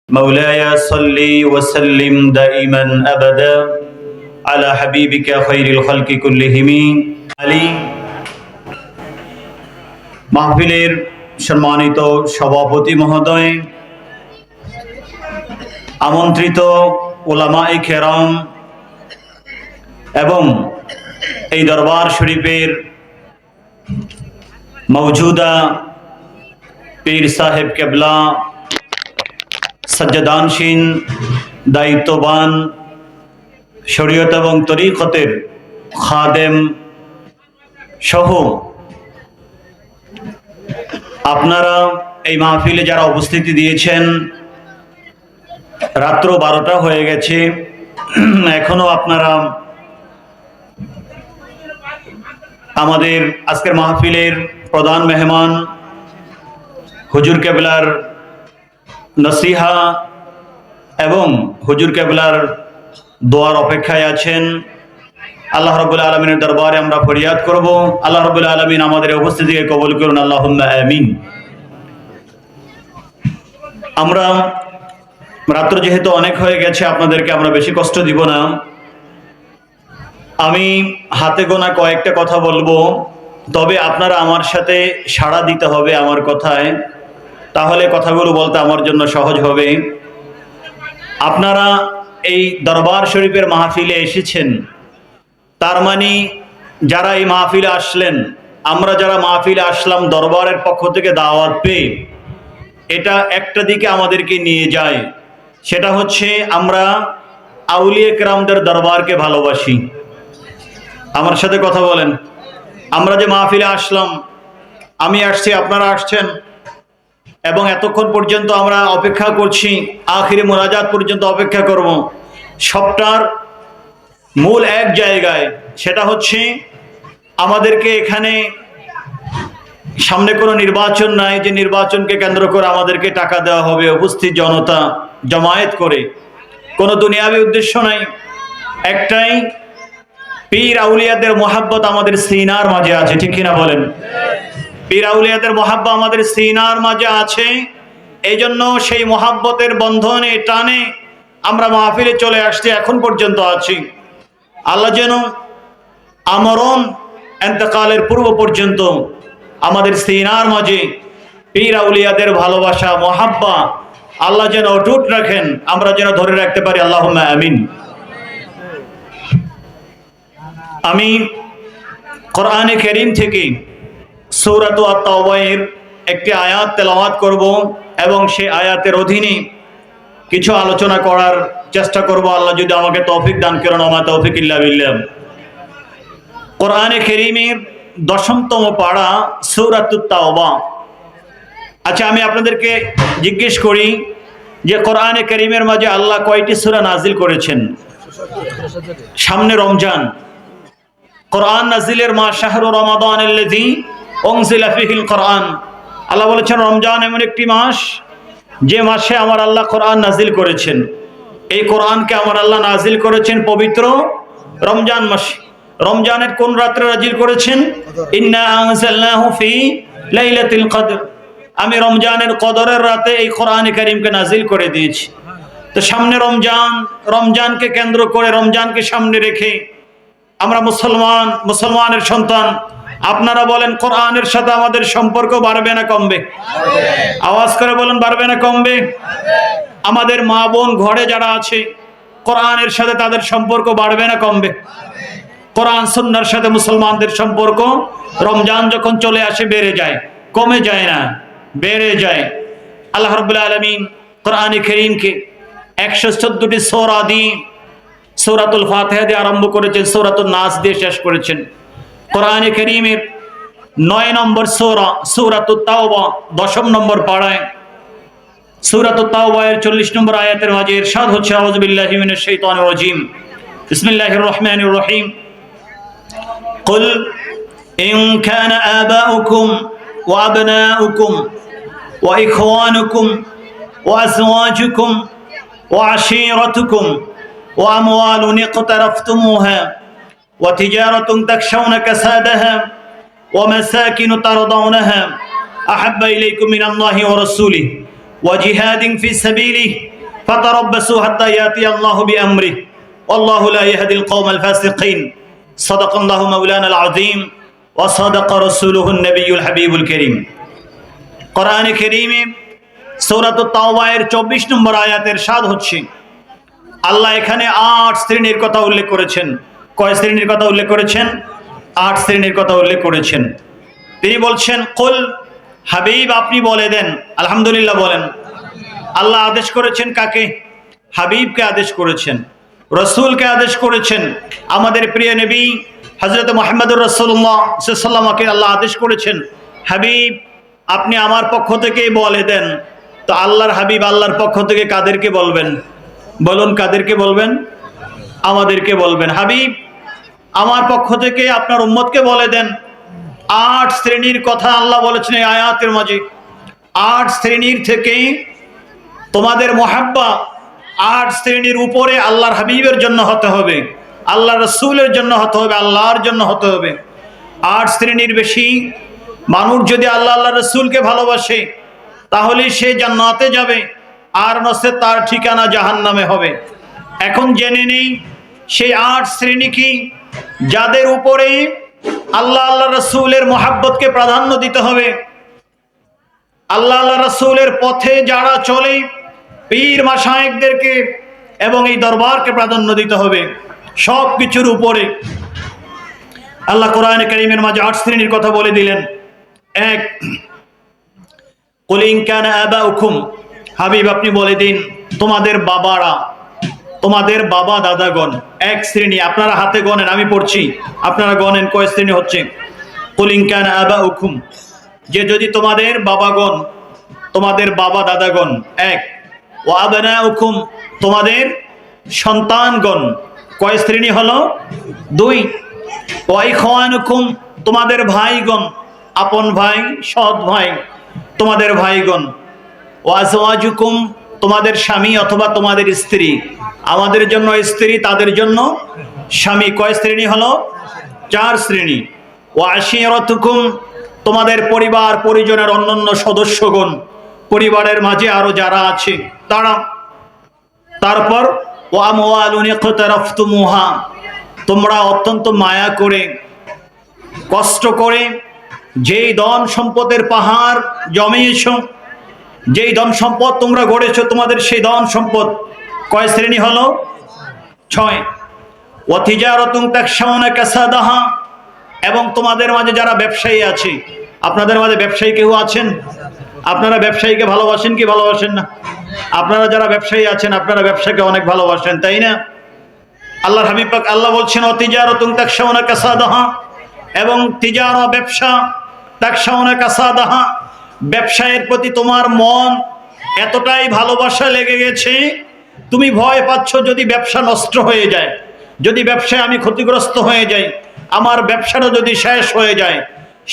مولاي صل وسلم دائما أبدا على حبيبك خير الخلق كلهم علي মাহফিলের সম্মানিত সভাপতি মহোদয়, আমন্ত্রিত উলামায়ে কেরাম এবং এই দরবার শরীফের মওজুদা পীর সাহেব কেবলা, সজ্জাদানশীন, দায়িত্ববান, শরীয়ত এবং তরিকতের খাদেম সহ আপনারা এই মাহফিলে যারা উপস্থিতি দিয়েছেন, রাত্র 12টা হয়ে গেছে, এখনো আপনারা আমাদের আজকের মাহফিলের প্রধান মেহমান হুজুর কেবলার নসিহা এবং হুজুর কেবলার দোয়ার অপেক্ষায় আছেন। আল্লাহ রাব্বুল আলামিনের দরবারে আমরা ফরিয়াদ করব, আল্লাহ রাব্বুল আলামিন আমাদের উপস্থিতিকে কবুল করুন, আল্লাহুম্মা আমিন। আমরা রাত্র যেহেতু অনেক হয়ে গেছে, আপনাদেরকে আমরা বেশি কষ্ট দিব না। আমি হাতে গোনা কয়েকটা কথা বলবো, তবে আপনারা আমার সাথে সাড়া দিতে হবে আমার কথায়, তাহলে কথাগুলো বলতে আমার জন্য সহজ হবে। আপনারা এই দরবার শরীফের মাহফিলে এসেছেন, তার মানে যারা এই মাহফিলে আসলেন, আমরা যারা মাহফিলে আসলাম দরবারের পক্ষ থেকে দাওয়াত পেয়ে, এটা একটা দিকে আমাদেরকে নিয়ে যায়, সেটা হচ্ছে আমরা আউলিয়া কেরামদের দরবারকে ভালোবাসি। আমার সাথে কথা বলেন। আমরা যে মাহফিলে আসলাম, আমি আসছি, আপনারা আসছেন, এবং এতক্ষণ পর্যন্ত আমরা অপেক্ষা করছি, আখিরি মোনাজাত পর্যন্ত অপেক্ষা করব। সবটার মূল এক জায়গায়, সেটা হচ্ছে আমাদেরকে এখানে সামনে কোনো নির্বাচন নাই যে নির্বাচনকে কেন্দ্র করে আমাদেরকে টাকা দেওয়া হবে, উপস্থিত জনতা জমায়েত করে, কোনো দুনিয়াবী উদ্দেশ্য নাই। একটাই, পীর আউলিয়াদের মোহাব্বত আমাদের সিনার মাঝে আছে, ঠিক কিনা বলেন? পীর আউলিয়াদের মোহাব্বত আমাদের সিনার মাঝে আছে, এই জন্য সেই মোহাব্বতের বন্ধনে টানে আমরা মাহফিলে চলে আসছি, এখন পর্যন্ত আছি। আল্লাহ যেন আমরণ ইন্তেকালের পূর্ব পর্যন্ত আমাদের সিনার মাঝে পীর আউলিয়াদের ভালোবাসা, মোহাব্বা আল্লাহ যেন অটুট রাখেন, আমরা যেন ধরে রাখতে পারি, আল্লাহুম্মা আমিন। আমি কোরআনে কারীম থেকে সূরাত আত-তাওবার একটি আয়াত তেলাওয়াত করব এবং সেই আয়াতের অধীনে কিছু আলোচনা করার চেষ্টা করব, আল্লাহ যদি আমাকে তৌফিক দান করেন। ওমা তৌফিক ইল্লা বিল্লাহ। কোরআনে কারীমের 10তম পারা সূরাত আত-তাওবা। আচ্ছা, আমি আপনাদেরকে জিজ্ঞেস করি যে কোরআনে কারীমের মাঝে আল্লাহ কয়টি সূরা নাজিল করেছেন? সামনে রমজান, কোরআন নাজিলের মাস শাহরু রমাদানাল্লাযী উনজিলা ফীহিল কোরআন। আল্লাহ বলেছেন রমজান এমন একটি মাস যে মাসে আমার আল্লাহ কোরআন নাজিল করেছেন। এই কোরআনকে আমার আল্লাহ নাজিল করেছেন পবিত্র রমজান মাসে। রমজানের কোন রাত্রে নাজিল করেছেন? ইন্না আনজালনাহু ফি লাইলাতুল কদর। আমি রমজানের কদরের রাতে এই কোরআনে কারীমকে নাজিল করে দিয়েছি। তো সামনে রমজান, রমজানকে কেন্দ্র করে, রমজানকে সামনে রেখে আমরা মুসলমানের সন্তান, আপনারা বলেন কোরআনের সাথে আমাদের সম্পর্ক বাড়বে না কমবে? আওয়াজ করে বলেন, বাড়বে না কমবে? আমাদের মা বোন ঘরে যারা আছে, কোরআনের সাথে তাদের সম্পর্ক বাড়বে না কমবে? কোরআন সুন্নাহর সাথে মুসলমানদের সম্পর্ক রমজান যখন চলে আসে বেড়ে যায়, কমে যায় না, বেড়ে যায়। আল্লাহ রাব্বুল আলামিন কোরআনে কারীমকে 114টি সূরা দিয়ে, সূরাতুল ফাতিহা দিয়ে আরম্ভ করেছেন, সূরাতুন নাস দিয়ে শেষ করেছেন। কোরআনে কারীমের 9 নম্বর সূরা সূরাতুত তাওবা 10ম নম্বর পারায়, সূরাতুত তাওবার 40 নম্বর আয়াতের মাঝে ইরশাদ হচ্ছে, আউযু বিল্লাহি মিনাশ শাইতানির রাজীম, বিসমিল্লাহির রহমানির রহিম। কুল ইন কানা আবাউকুম ওয়া আবনাউকুম ওয়া ইখওয়ানুকুম ওয়া আজওয়াজুকুম ওয়া আশীরাতুকুম وأموال اقترفتموها وتجارة تخشون كسادها ومساكن ترضونها أحب إليكم من الله ورسوله وجهاد في سبيله ফাতারাব্বাসু হাত্তা ইয়াতি আল্লাহু বিআমরিহি ওয়াল্লাহু লা ইয়াহদিল কওমাল ফাসিকিন। সাদাকাল্লাহু মাওলানাল আযীম ওয়া সাদাকা রাসূলুহুন নবিয়্যুল হাবিবুল কারীম। কোরআনে কারীমে সূরাতুত তাওবা এর 24 নম্বর আয়াতের ইরশাদ হচ্ছে, আল্লাহ এখানে 8 শ্রেণীর কথা উল্লেখ করেছেন। কয় শ্রেণীর কথা উল্লেখ করেছেন? 8 শ্রেণীর কথা উল্লেখ করেছেন। তিনি বলছেন, কুল, হাবিব আপনি বলে দেন। আলহামদুলিল্লাহ বলেন। আল্লাহ আদেশ করেছেন কাকে? হাবিবকে আদেশ করেছেন, রসুলকে আদেশ করেছেন। আমাদের প্রিয় নবী হযরত মুহাম্মদুর রাসূলুল্লাহ সাল্লাল্লাহু আলাইহি ওয়াসাল্লামকে আল্লাহ আদেশ করেছেন, হাবিব আপনি আমার পক্ষ থেকেই বলে দেন। তো আল্লাহর হাবিব আল্লাহর পক্ষ থেকে কাদেরকে বলবেন? বলুন, কাদেরকে বলবেন? আমাদেরকে বলবেন, হাবিব আমার পক্ষ থেকে আপনার উম্মতকে বলে দেন। 8 শ্রেণীর কথা আল্লাহ বলেছেন এই আয়াতের মাঝে। 8 শ্রেণীর থেকে তোমাদের মুহাব্বা 8 শ্রেণীর উপরে আল্লাহর হাবিবের জন্য হতে হবে, আল্লাহ রসুলের জন্য হতে হবে, আল্লাহর জন্য হতে হবে। 8 শ্রেণীর বেশি মানুষ যদি আল্লাহ আল্লাহ রসুলকে ভালোবাসে তাহলে সে জান্নাতে যাবে, আর নসে তার ঠিকানা জাহান্নামে হবে। এখন জেনে নেই সেই 8 শ্রেণী কি, যাদের উপরে আল্লাহ আল্লাহ রসুলের মোহাব্বতকে প্রাধান্য দিতে হবে। আল্লাহ আল্লাহ রসুলের পথে যারা চলে, পীর মাশায়েখদেরকে এবং এই দরবারকে প্রাধান্য দিতে হবে সব কিছুর উপরে। আল্লাহ কোরআনে কারীমের মাঝে 8 শ্রেণীর কথা বলে দিলেন। 1, কুল ইন কানা আবাউকুম, হাবিব আপনি বলে দিন তোমাদের বাবারা, তোমাদের বাবা দাদাগণ। 1 শ্রেণী, আপনারা হাতে গণেন, আমি পড়ছি আপনারা গণেন কয় শ্রেণী হচ্ছে। কুল ইন কানা আবাউকুম, যে যদি তোমাদের বাবাগণ, তোমাদের বাবা দাদাগণ। 1, ওয়া আবনাউকুম, তোমাদের সন্তানগণ। কয় শ্রেণী হলো? 2। ওয়া ইখওয়ানুকুম, তোমাদের ভাইগণ, আপন ভাই, সৎ ভাই, তোমাদের ভাইগণ। ওয়া আজওয়াজুকুম, তোমাদের স্বামী অথবা তোমাদের স্ত্রী। আমাদের জন্য স্ত্রী, তাদের জন্য স্বামী। কয় শ্রেণী হলো? 4 শ্রেণী। ওয়া আশিরাতুকুম, তোমাদের পরিবার পরিজনের অন্যান্য সদস্যগণ, পরিবারের মাঝে আরো যারা আছে তারা। তারপর ওয়া আমওয়ালুন ইকতারাফতুমুহা, তোমরা অত্যন্ত মায়া করে, কষ্ট করে যেই ধন সম্পদের পাহাড় জমিয়েছো, যেই ধন সম্পদ তোমরা গড়েছো, তোমাদের সেই ধন সম্পদ। কয় শ্রেণী হলো? 6। ওয়া তিজারাতুন তাকশাউনা কাসাদাহা, এবং তোমাদের মাঝে যারা ব্যবসায়ী আছে, আপনাদের মাঝে ব্যবসায়ী কেউ আছেন? আপনারা ব্যবসায়ীকে ভালোবাসেন কি ভালোবাসেন না? আপনারা যারা ব্যবসায়ী আছেন আপনারা ব্যবসাকে অনেক ভালোবাসেন, তাই না? আল্লাহর হাবিব পাক আল্লাহ বলছেন ওয়া তিজারাতুন তাকশাউনা কাসাদাহা, এবং তিজারা ব্যবসা, তাকশাউনা কাসাদাহা, ব্যবসায়ের প্রতি তোমার মন এতটাই ভালোবাসা লেগে গেছে, তুমি ভয় পাচ্ছ যদি ব্যবসা নষ্ট হয়ে যায়, যদি ব্যবসায় আমি ক্ষতিগ্রস্ত হয়ে যাই, আমার ব্যবসাটা যদি শেষ হয়ে যায়,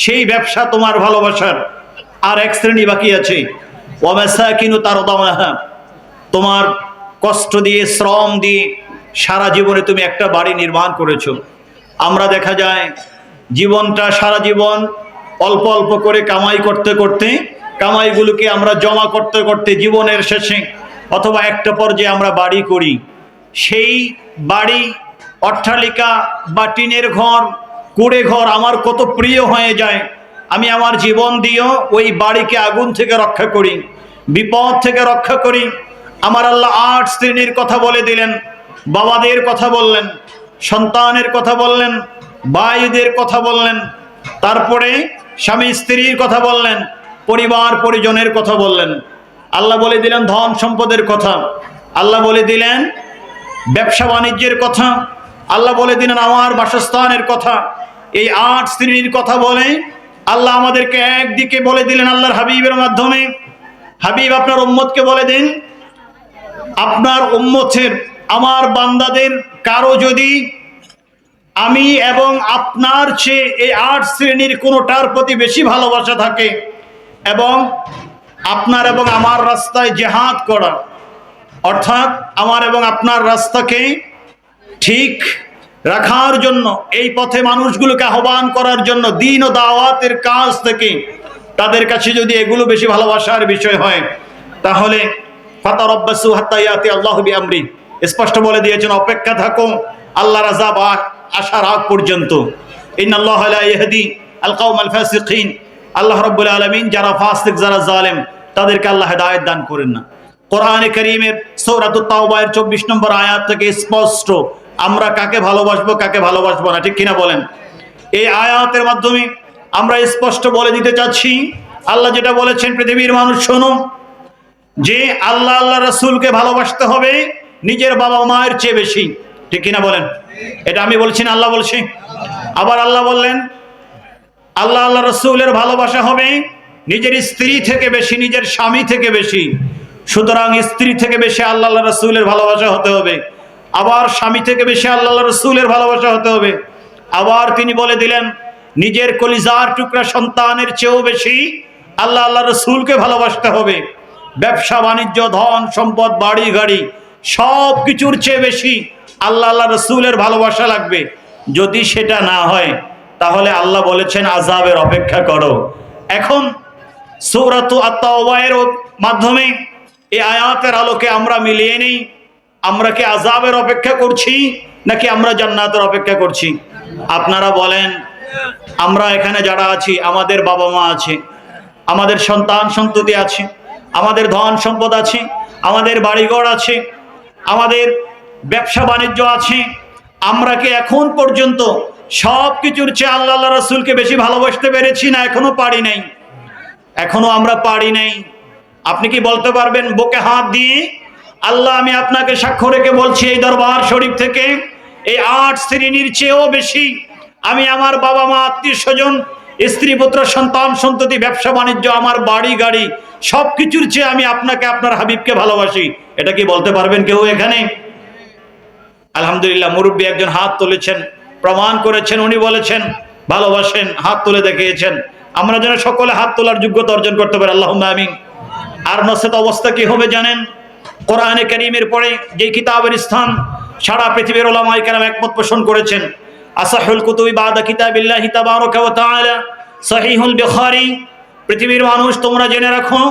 সেই ব্যবসা তোমার ভালোবাসার। আর 1 শ্রেণী বাকি আছে, ওয়া মাসাকিনু তারদাউনাহা, তোমার কষ্ট দিয়ে, শ্রম দিয়ে সারা জীবনে তুমি একটা বাড়ি নির্মাণ করেছো। আমরা দেখা যায় জীবনটা সারা জীবন অল্প অল্প করে কামাই করতে করতে, কামাইগুলোকে আমরা জমা করতে করতে জীবনের শেষে অথবা একটা পর্যায়ে আমরা বাড়ি করি। সেই বাড়ি, অট্টালিকা বা টিনের ঘর, কুড়ে ঘর আমার কত প্রিয় হয়ে যায়। আমি আমার জীবন দিয়েও ওই বাড়িকে আগুন থেকে রক্ষা করি, বিপদ থেকে রক্ষা করি। আমার আল্লাহ 8 শ্রেণীর কথা বলে দিলেন। বাবাদের কথা বললেন, সন্তানের কথা বললেন, ভাইদের কথা বললেন, তারপরে স্বামী স্ত্রীর কথা বললেন, পরিবার পরিজনের কথা বললেন। আল্লাহ বলে দিলেন ধন সম্পদের কথা, আল্লাহ বলে দিলেন ব্যবসা বাণিজ্যের কথা, আল্লাহ বলে দিলেন আমার বাসস্থানের কথা। এই 8 শ্রেণীর কথা বলে আল্লাহ আমাদেরকে একদিকে বলে দিলেন আল্লাহর হাবিবের মাধ্যমে, হাবিব আপনার উম্মতকে বলে দিন, আপনার উম্মতের, আমার বান্দাদের কারো যদি আমি এবং আপনার চেয়ে এই 8 শ্রেণীর কোনোটার প্রতি বেশি ভালোবাসা থাকে, এবং আপনার এবং আমার রাস্তায় জিহাদ করা, অর্থাৎ আমার এবং আপনার রাস্তাকে ঠিক রাখার জন্য, এই পথে মানুষগুলোকে আহ্বান করার জন্য, দ্বীন ও দাওয়াতের কাজ থেকে তাদের কাছে যদি এগুলো বেশি ভালোবাসার বিষয় হয়, তাহলে ফাতারাব্বাসু হাত্তা ইয়াতি আল্লাহু বিআমরি, স্পষ্ট বলে দিয়েছেন অপেক্ষা থাকো আল্লাহর আযাব আসার আগ পর্যন্ত। ইন্নাল্লাহা লা ইয়াহদি আল কওমাল ফাসিকিন, আল্লাহ রাব্বুল আলামিন যারা ফাসিক যারা জালেম তাদেরকে আল্লাহ হেদায়েত দান করেন না। কোরআনে কারীমের সূরাতুত তাওবার 24 নম্বর আয়াত থেকে স্পষ্ট আমরা কাকে ভালোবাসবো কাকে ভালোবাসবো না, ঠিক কিনা বলেন? এই আয়াতের মাধ্যমে আমরা স্পষ্ট বলে দিতে চাচ্ছি আল্লাহ যেটা বলেছেন, পৃথিবীর মানুষ শোনো, যে আল্লাহ আল্লাহ রাসূলকে ভালোবাসতে হবে নিজের বাবা মায়ের চেয়ে বেশি, ঠিক কিনা বলেন? এটা আমি বলছি না, আল্লাহ বলছি। আবার আল্লাহ বললেন আল্লাহ আল্লাহ রাসূলের ভালোবাসা হবে নিজের স্ত্রী থেকে বেশি, নিজের স্বামী থেকে বেশি। সুতরাং স্ত্রী থেকে বেশি আল্লাহ আল্লাহ রাসূলের ভালোবাসা হতে হবে, আবার স্বামী থেকে বেশি আল্লাহ আল্লাহ রাসূলের ভালোবাসা হতে হবে। আবার তিনি বলে দিলেন নিজের কলিজার টুকরা সন্তানের চেয়েও বেশি আল্লাহ আল্লাহ রাসূলকে ভালোবাসতে হবে। ব্যবসা বাণিজ্য ধন সম্পদ বাড়ি গাড়ি সব কিছুর চেয়ে বেশি আল্লাহ আল্লাহ রাসূলের ভালোবাসা লাগবে। যদি সেটা না হয় তাহলে আল্লাহ বলেছেন আযাবের অপেক্ষা করো। এখন সূরাতু আত-তাওবার মাধ্যমে এই আয়াতের আলোকে আমরা মিলিয়ে নেই, আমরা কি আযাবের অপেক্ষা করছি নাকি আমরা জান্নাতের অপেক্ষা করছি? আপনারা বলেন। আমরা এখানে যারা আছি আমাদের বাবা মা আছে, আমাদের সন্তান সন্ততি আছে, আমাদের ধন সম্পদ আছে, আমাদের বাড়িঘর আছে, আমাদের ব্যবসা বাণিজ্য আছে। আমরা কি এখন পর্যন্ত সব কিছুর চেয়ে আল্লাহ আল্লাহ রাসূলকে বেশি ভালোবাসতে পেরেছি না এখনো পারি নাই? এখনো আমরা পারি নাই। আপনি কি বলতে পারবেন বুকে হাত দিয়ে আল্লাহ আমি আপনাকে সাক্ষ্য রেখে বলছি এই দরবার শরীফ থেকে এই 8 শ্রেণীর চেয়েও বেশি আমি আমার বাবা মা আত্মীয় স্বজন স্ত্রী পুত্র সন্তান সন্ততি ব্যবসা বাণিজ্য আমার বাড়ি গাড়ি সব কিছুর চেয়ে আমি আপনাকে আপনার হাবিবকে ভালোবাসি? এটা কি বলতে পারবেন কেউ এখানে? আলহামদুলিল্লাহ, মুরব্বী একজন হাত তুলেছেন, প্রমাণ করেছেন, উনি বলেছেন ভালোবাসেন, হাত তুলে দেখিয়েছেন। আমরা যেন সকলে হাত তোলার যোগ্যতা অর্জন করতে পারি, আল্লাহুম্মা আমিন। আর নসেত অবস্থা কি হবে জানেন? কোরআনে কারীমের পরে যে কিতাবের স্থান সারা পৃথিবীর উলামায়ে কেরাম একমত পোষণ করেছেন, আসাহুল কুতুবি বাদা কিতাবিল্লাহি তাবারাকা ওয়া তাআলা সহিহুল বুখারী। পৃথিবীর মানুষ তোমরা জেনে রাখো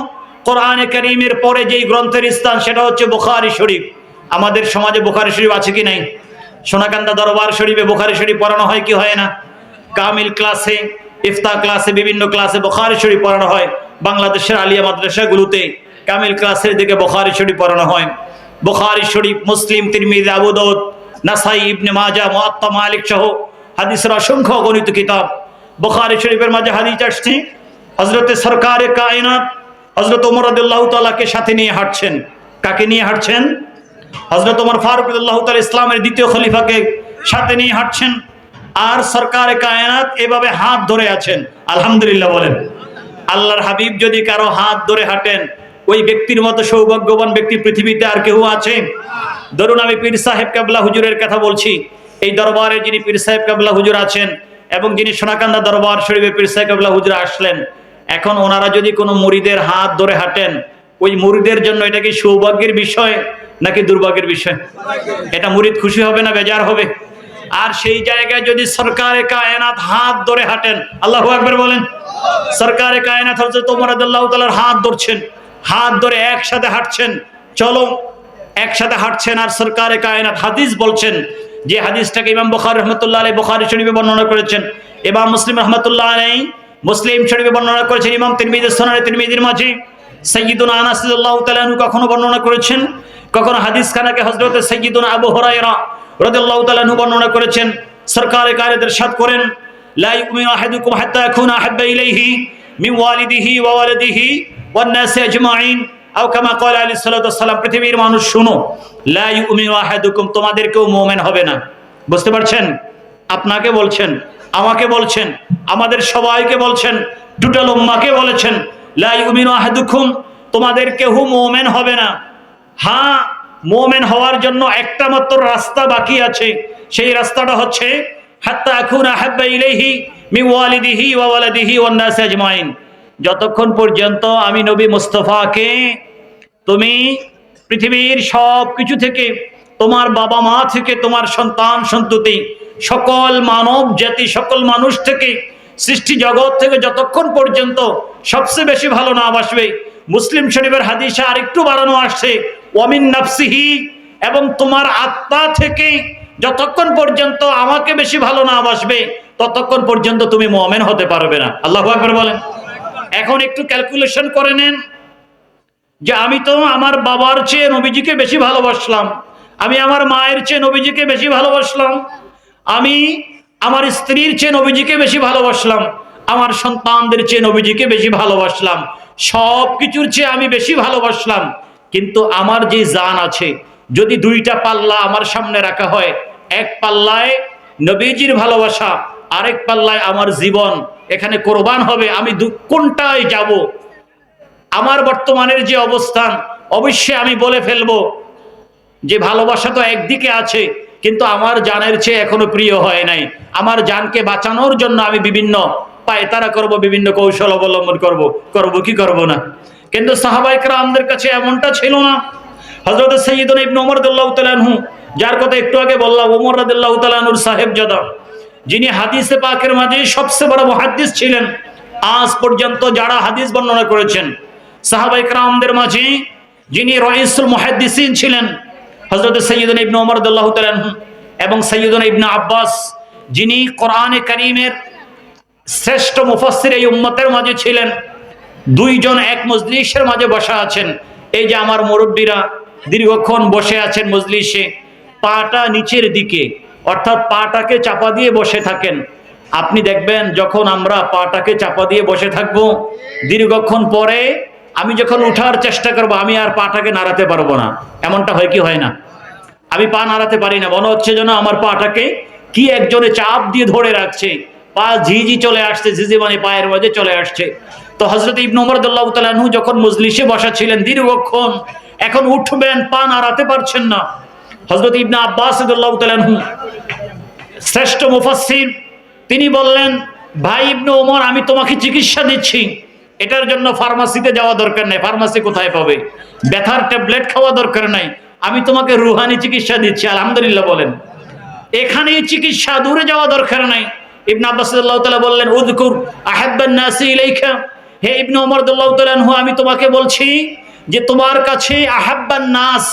কোরআনে কারীমের পরে যেই গ্রন্থের স্থান সেটা হচ্ছে বুখারী শরীফ। আমাদের সমাজে বুখারী শরীফ আছে কি নাই? সোনাকান্দা দরবার শরীফে বুখারী শরীফ পড়ানো হয় কি হয় না? কামিল ক্লাসে, ইফতা ক্লাসে, বিভিন্ন ক্লাসে বুখারী শরীফ পড়ানো হয়। বাংলাদেশের আলিয়া মাদ্রাসাগুলোতে কামিল ক্লাসের দিকে বুখারী শরীফ পড়ানো হয়। বুখারী শরীফ, মুসলিম, তিরমিজি, আবু দাউদ, নাসাই, ইবনে মাজাহ, মুআত্তা মালিক সহ হাদিসের অসংখ্য অগণিত কিতাব। বুখারী শরীফের মাঝে হাদিস আসছে হযরতে সরকারে কায়নাত হযরত ওমর রাদিয়াল্লাহু তাআলাকে সাথে নিয়ে হাঁটছেন। কাকে নিয়ে হাঁটছেন? হযরত ওমর ফারুক রাদিয়াল্লাহু তাআলা ইসলামের দ্বিতীয় খলিফাকে সাথে নিয়ে হাঁটছেন। আর সরকারে কায়নাত এভাবে হাত ধরে আছেন। আলহামদুলিল্লাহ বলেন। আল্লাহর হাবিব যদি কারো হাত ধরে হাঁটেন ওই ব্যক্তির মতো সৌভাগ্যবান ব্যক্তি পৃথিবীতে আর কেউ আছে? ধরুন আমি পীর সাহেব কেবলা হুজুরের কথা বলছি। এই দরবারে যিনি পীর সাহেব কেবলা হুজুর আছেন এবং যিনি সোনাকান্দা দরবার শরীফে পীর সাহেব কেবলা হুজুর আসলেন, এখন ওনারা যদি কোনো মুরিদের হাত ধরে হাঁটেন ওই মুরিদের জন্য এটা কি সৌভাগ্যের বিষয় নাকি দুর্ভাগ্যের বিষয়? এটা মুরিদ খুশি হবে না বেজার হবে? আর সেই জায়গায় যদি সরকারে কায়নাত হাত ধরে হাঁটেন, আল্লাহু আকবার বলেন। সরকারে কায়নাত হযরত ওমর রাদিয়াল্লাহু তাআলার হাত ধরছেন, হাত ধরে একসাথে হাঁটছেন, চলো একসাথে হাঁটছেন। আর সরকারে কায়নাত হাদিস বলছেন, যে হাদিসটাকে ইমাম বুখারী রাহমাতুল্লাহ আলাইহি বুখারী শরীফে বর্ণনা করেছেন, ইমাম মুসলিম রাহমাতুল্লাহ আলাইহি মুসলিম শরীফে বর্ণনা করেছেন, ইমাম তিরমিজি সুনানে তিরমিজির মাঝে সাইয়্যিদুনা আনাস রাদিয়াল্লাহু তাআলা আনহু কখনো বর্ণনা করেছেন, কখনো হাদিস খানাকে হযরত সাইয়্যিদুনা আবু হুরায়রা রাদিয়াল্লাহু তাআলা আনহু বর্ণনা করেছেন। সরকারে কায়নাত ইরশাদ করেন, লা ইউমিনু আহাদুকুম হাত্তা ইয়াকুনা আহাব্বা ইলাইহি মিন ওয়ালিদিহি ওয়া ওয়ালাদিহি ওয়ান নাসি আজমাইন আও কামা ক্বালা আলাইহিস সালাতু ওয়াস সালাম। পৃথিবীর মানুষ শুনো, লা ইউমিনু আহাদুকুম, তোমাদের কেউ মুমিন হবে না। বুঝতে পারছেন? আপনাকে বলছেন, আমাকে বলছেন, আমাদের সবাইকে বলছেন, টোটাল উম্মাহকে বলেছেন, লা ইউমিনু আহাদুকুম, তোমাদের কেউ মুমিন হবে না। হ্যাঁ, মুমিন হওয়ার জন্য একটা মাত্র রাস্তা বাকি আছে। সেই রাস্তাটা হচ্ছে হাত্তা আকুনা আহাব্বা ইলাইহি মিন ওয়ালিদিহি ওয়া ওয়ালাদিহি ওয়ান নাসি আজমাইন। যতক্ষণ পর্যন্ত আমি নবী মুস্তাফাকে তুমি পৃথিবীর সব কিছু থেকে, তোমার বাবা মা থেকে, তোমার সন্তান সন্ততি, সকল মানব জাতি, সকল মানুষ থেকে, সৃষ্টি জগৎ থেকে যতক্ষণ পর্যন্ত সবচেয়ে বেশি ভালো না বাসবে মুসলিম শরীফের হাদিসে আরেকটু বাড়ানো আসছে ওয়ামিন নাফসিহি, এবং তোমার আত্মা থেকে যতক্ষণ পর্যন্ত আমাকে বেশি ভালো না বাসবে ততক্ষণ পর্যন্ত তুমি মুমিন হতে পারবে না। আল্লাহু আকবার বলেন। এখন একটু ক্যালকুলেশন করে নেন যে আমি তো আমার বাবার চেয়ে নবীজিকে বেশি ভালোবাসলাম, আমি আমার মায়ের চেয়ে নবীজিকে বেশি ভালোবাসলাম, আমি আমার স্ত্রীর চেয়ে নবীজিকে বেশি ভালোবাসলাম, আমার সন্তানদের চেয়ে নবীজিকে বেশি ভালোবাসলাম, সব কিছুর চেয়ে আমি বেশি ভালোবাসলাম। কিন্তু আমার যে জান আছে, যদি দুইটা পাল্লা আমার সামনে রাখা হয়, এক পাল্লায় নবীজির ভালোবাসা, আরেক পাল্লায় আমার জীবন, এখানে কোরবান হবে, আমি কোনটায় যাব? আমার বর্তমানের যে অবস্থান, অবশ্যই আমি বলে ফেলবো যে ভালোবাসা তো একদিকে আছে, কিন্তু আমার জানের চেয়ে এখনো প্রিয় হয় নাই। আমার জানকে বাঁচানোর জন্য আমি বিভিন্ন পায়তারা করব, বিভিন্ন কৌশল অবলম্বন করব কি করব না। কিন্তু সাহাবায়ে কেরামদের কাছে এমনটা ছিল না। হযরত সাইয়্যিদুনা ইবনে ওমর রাদিয়াল্লাহু তাআলা আনহু, যার কথা একটু আগে বললাম, ওমর রাদিয়াল্লাহু তাআলা আনহুর সাহেবজাদা, যিনি হাদিসে পাকের মাঝে সবচেয়ে বড় মুহাদ্দিস ছিলেন, আজ পর্যন্ত যারা হাদিস বর্ণনা করেছেন সাহাবায়ে কেরামদের মাঝে যিনি রাইসুল মুহাদ্দিসিন ছিলেন, হযরত সাইয়্যিদুনা ইবনে ওমর রাদিয়াল্লাহু তাআলা আনহু এবং সাইয়্যিদুনা ইবনে আব্বাস, যিনি কোরআনে কারীমের শ্রেষ্ঠ মুফাসসির এই উম্মতের মাঝে ছিলেন, দুইজন এক মজলিসের মাঝে বসা আছেন। এই যে আমার মুরব্বীরা দীর্ঘক্ষণ বসে আছেন মজলিসে, পাটা নিচের দিকে, অর্থাৎ পাটাকে চাপা দিয়ে বসে থাকেন। আপনি দেখবেন যখন আমরা পাটাকে চাপা দিয়ে বসে থাকবো, দীর্ঘক্ষণ পরে আমি যখন উঠার চেষ্টা করব, আমি আর পাটাকে নাড়াতে পারবো না। এমনটা হয় কি হয় না? আমি পা নাড়াতে পারি না, মনে হচ্ছে যেন আমার পাটাকে কি একজনে চাপ দিয়ে ধরে রাখছে, পা ঝিঝি চলে আসছে, ঝিঝি মানে পায়ের মাঝে চলে আসছে। তো হযরত ইবনে ওমর রাদিয়াল্লাহু তাআলা আনহু যখন মজলিসে বসা ছিলেন দীর্ঘক্ষণ, এখন উঠবেন, পা নাড়াতে পারছেন না। হযরত ইবনে আব্বাস রাদিয়াল্লাহু তাআলা আনহু, শ্রেষ্ঠ মুফাসসির, তিনি বললেন, ভাই ইবনে ওমর, আমি তোমাকে চিকিৎসা দিচ্ছি, এটার জন্য ফার্মাসিতে যাওয়া দরকার নাই। ফার্মাসি কোথায় পাবে? ব্যথার ট্যাবলেট খাওয়া দরকার নাই, আমি তোমাকে রুহানি চিকিৎসা দিচ্ছি। আলহামদুলিল্লাহ বলেন। এখানেই চিকিৎসা, দূরে যাওয়া দরকার নাই। ইবনে আব্বাস রাদিয়াল্লাহু তাআলা বললেন, উযকুর আহাব্বান নাসি ইলাইকা, হে ইবনে ওমর রাদিয়াল্লাহু তাআলা আনহু, আমি তোমাকে বলছি যে তোমার কাছে আহাব্বান নাস,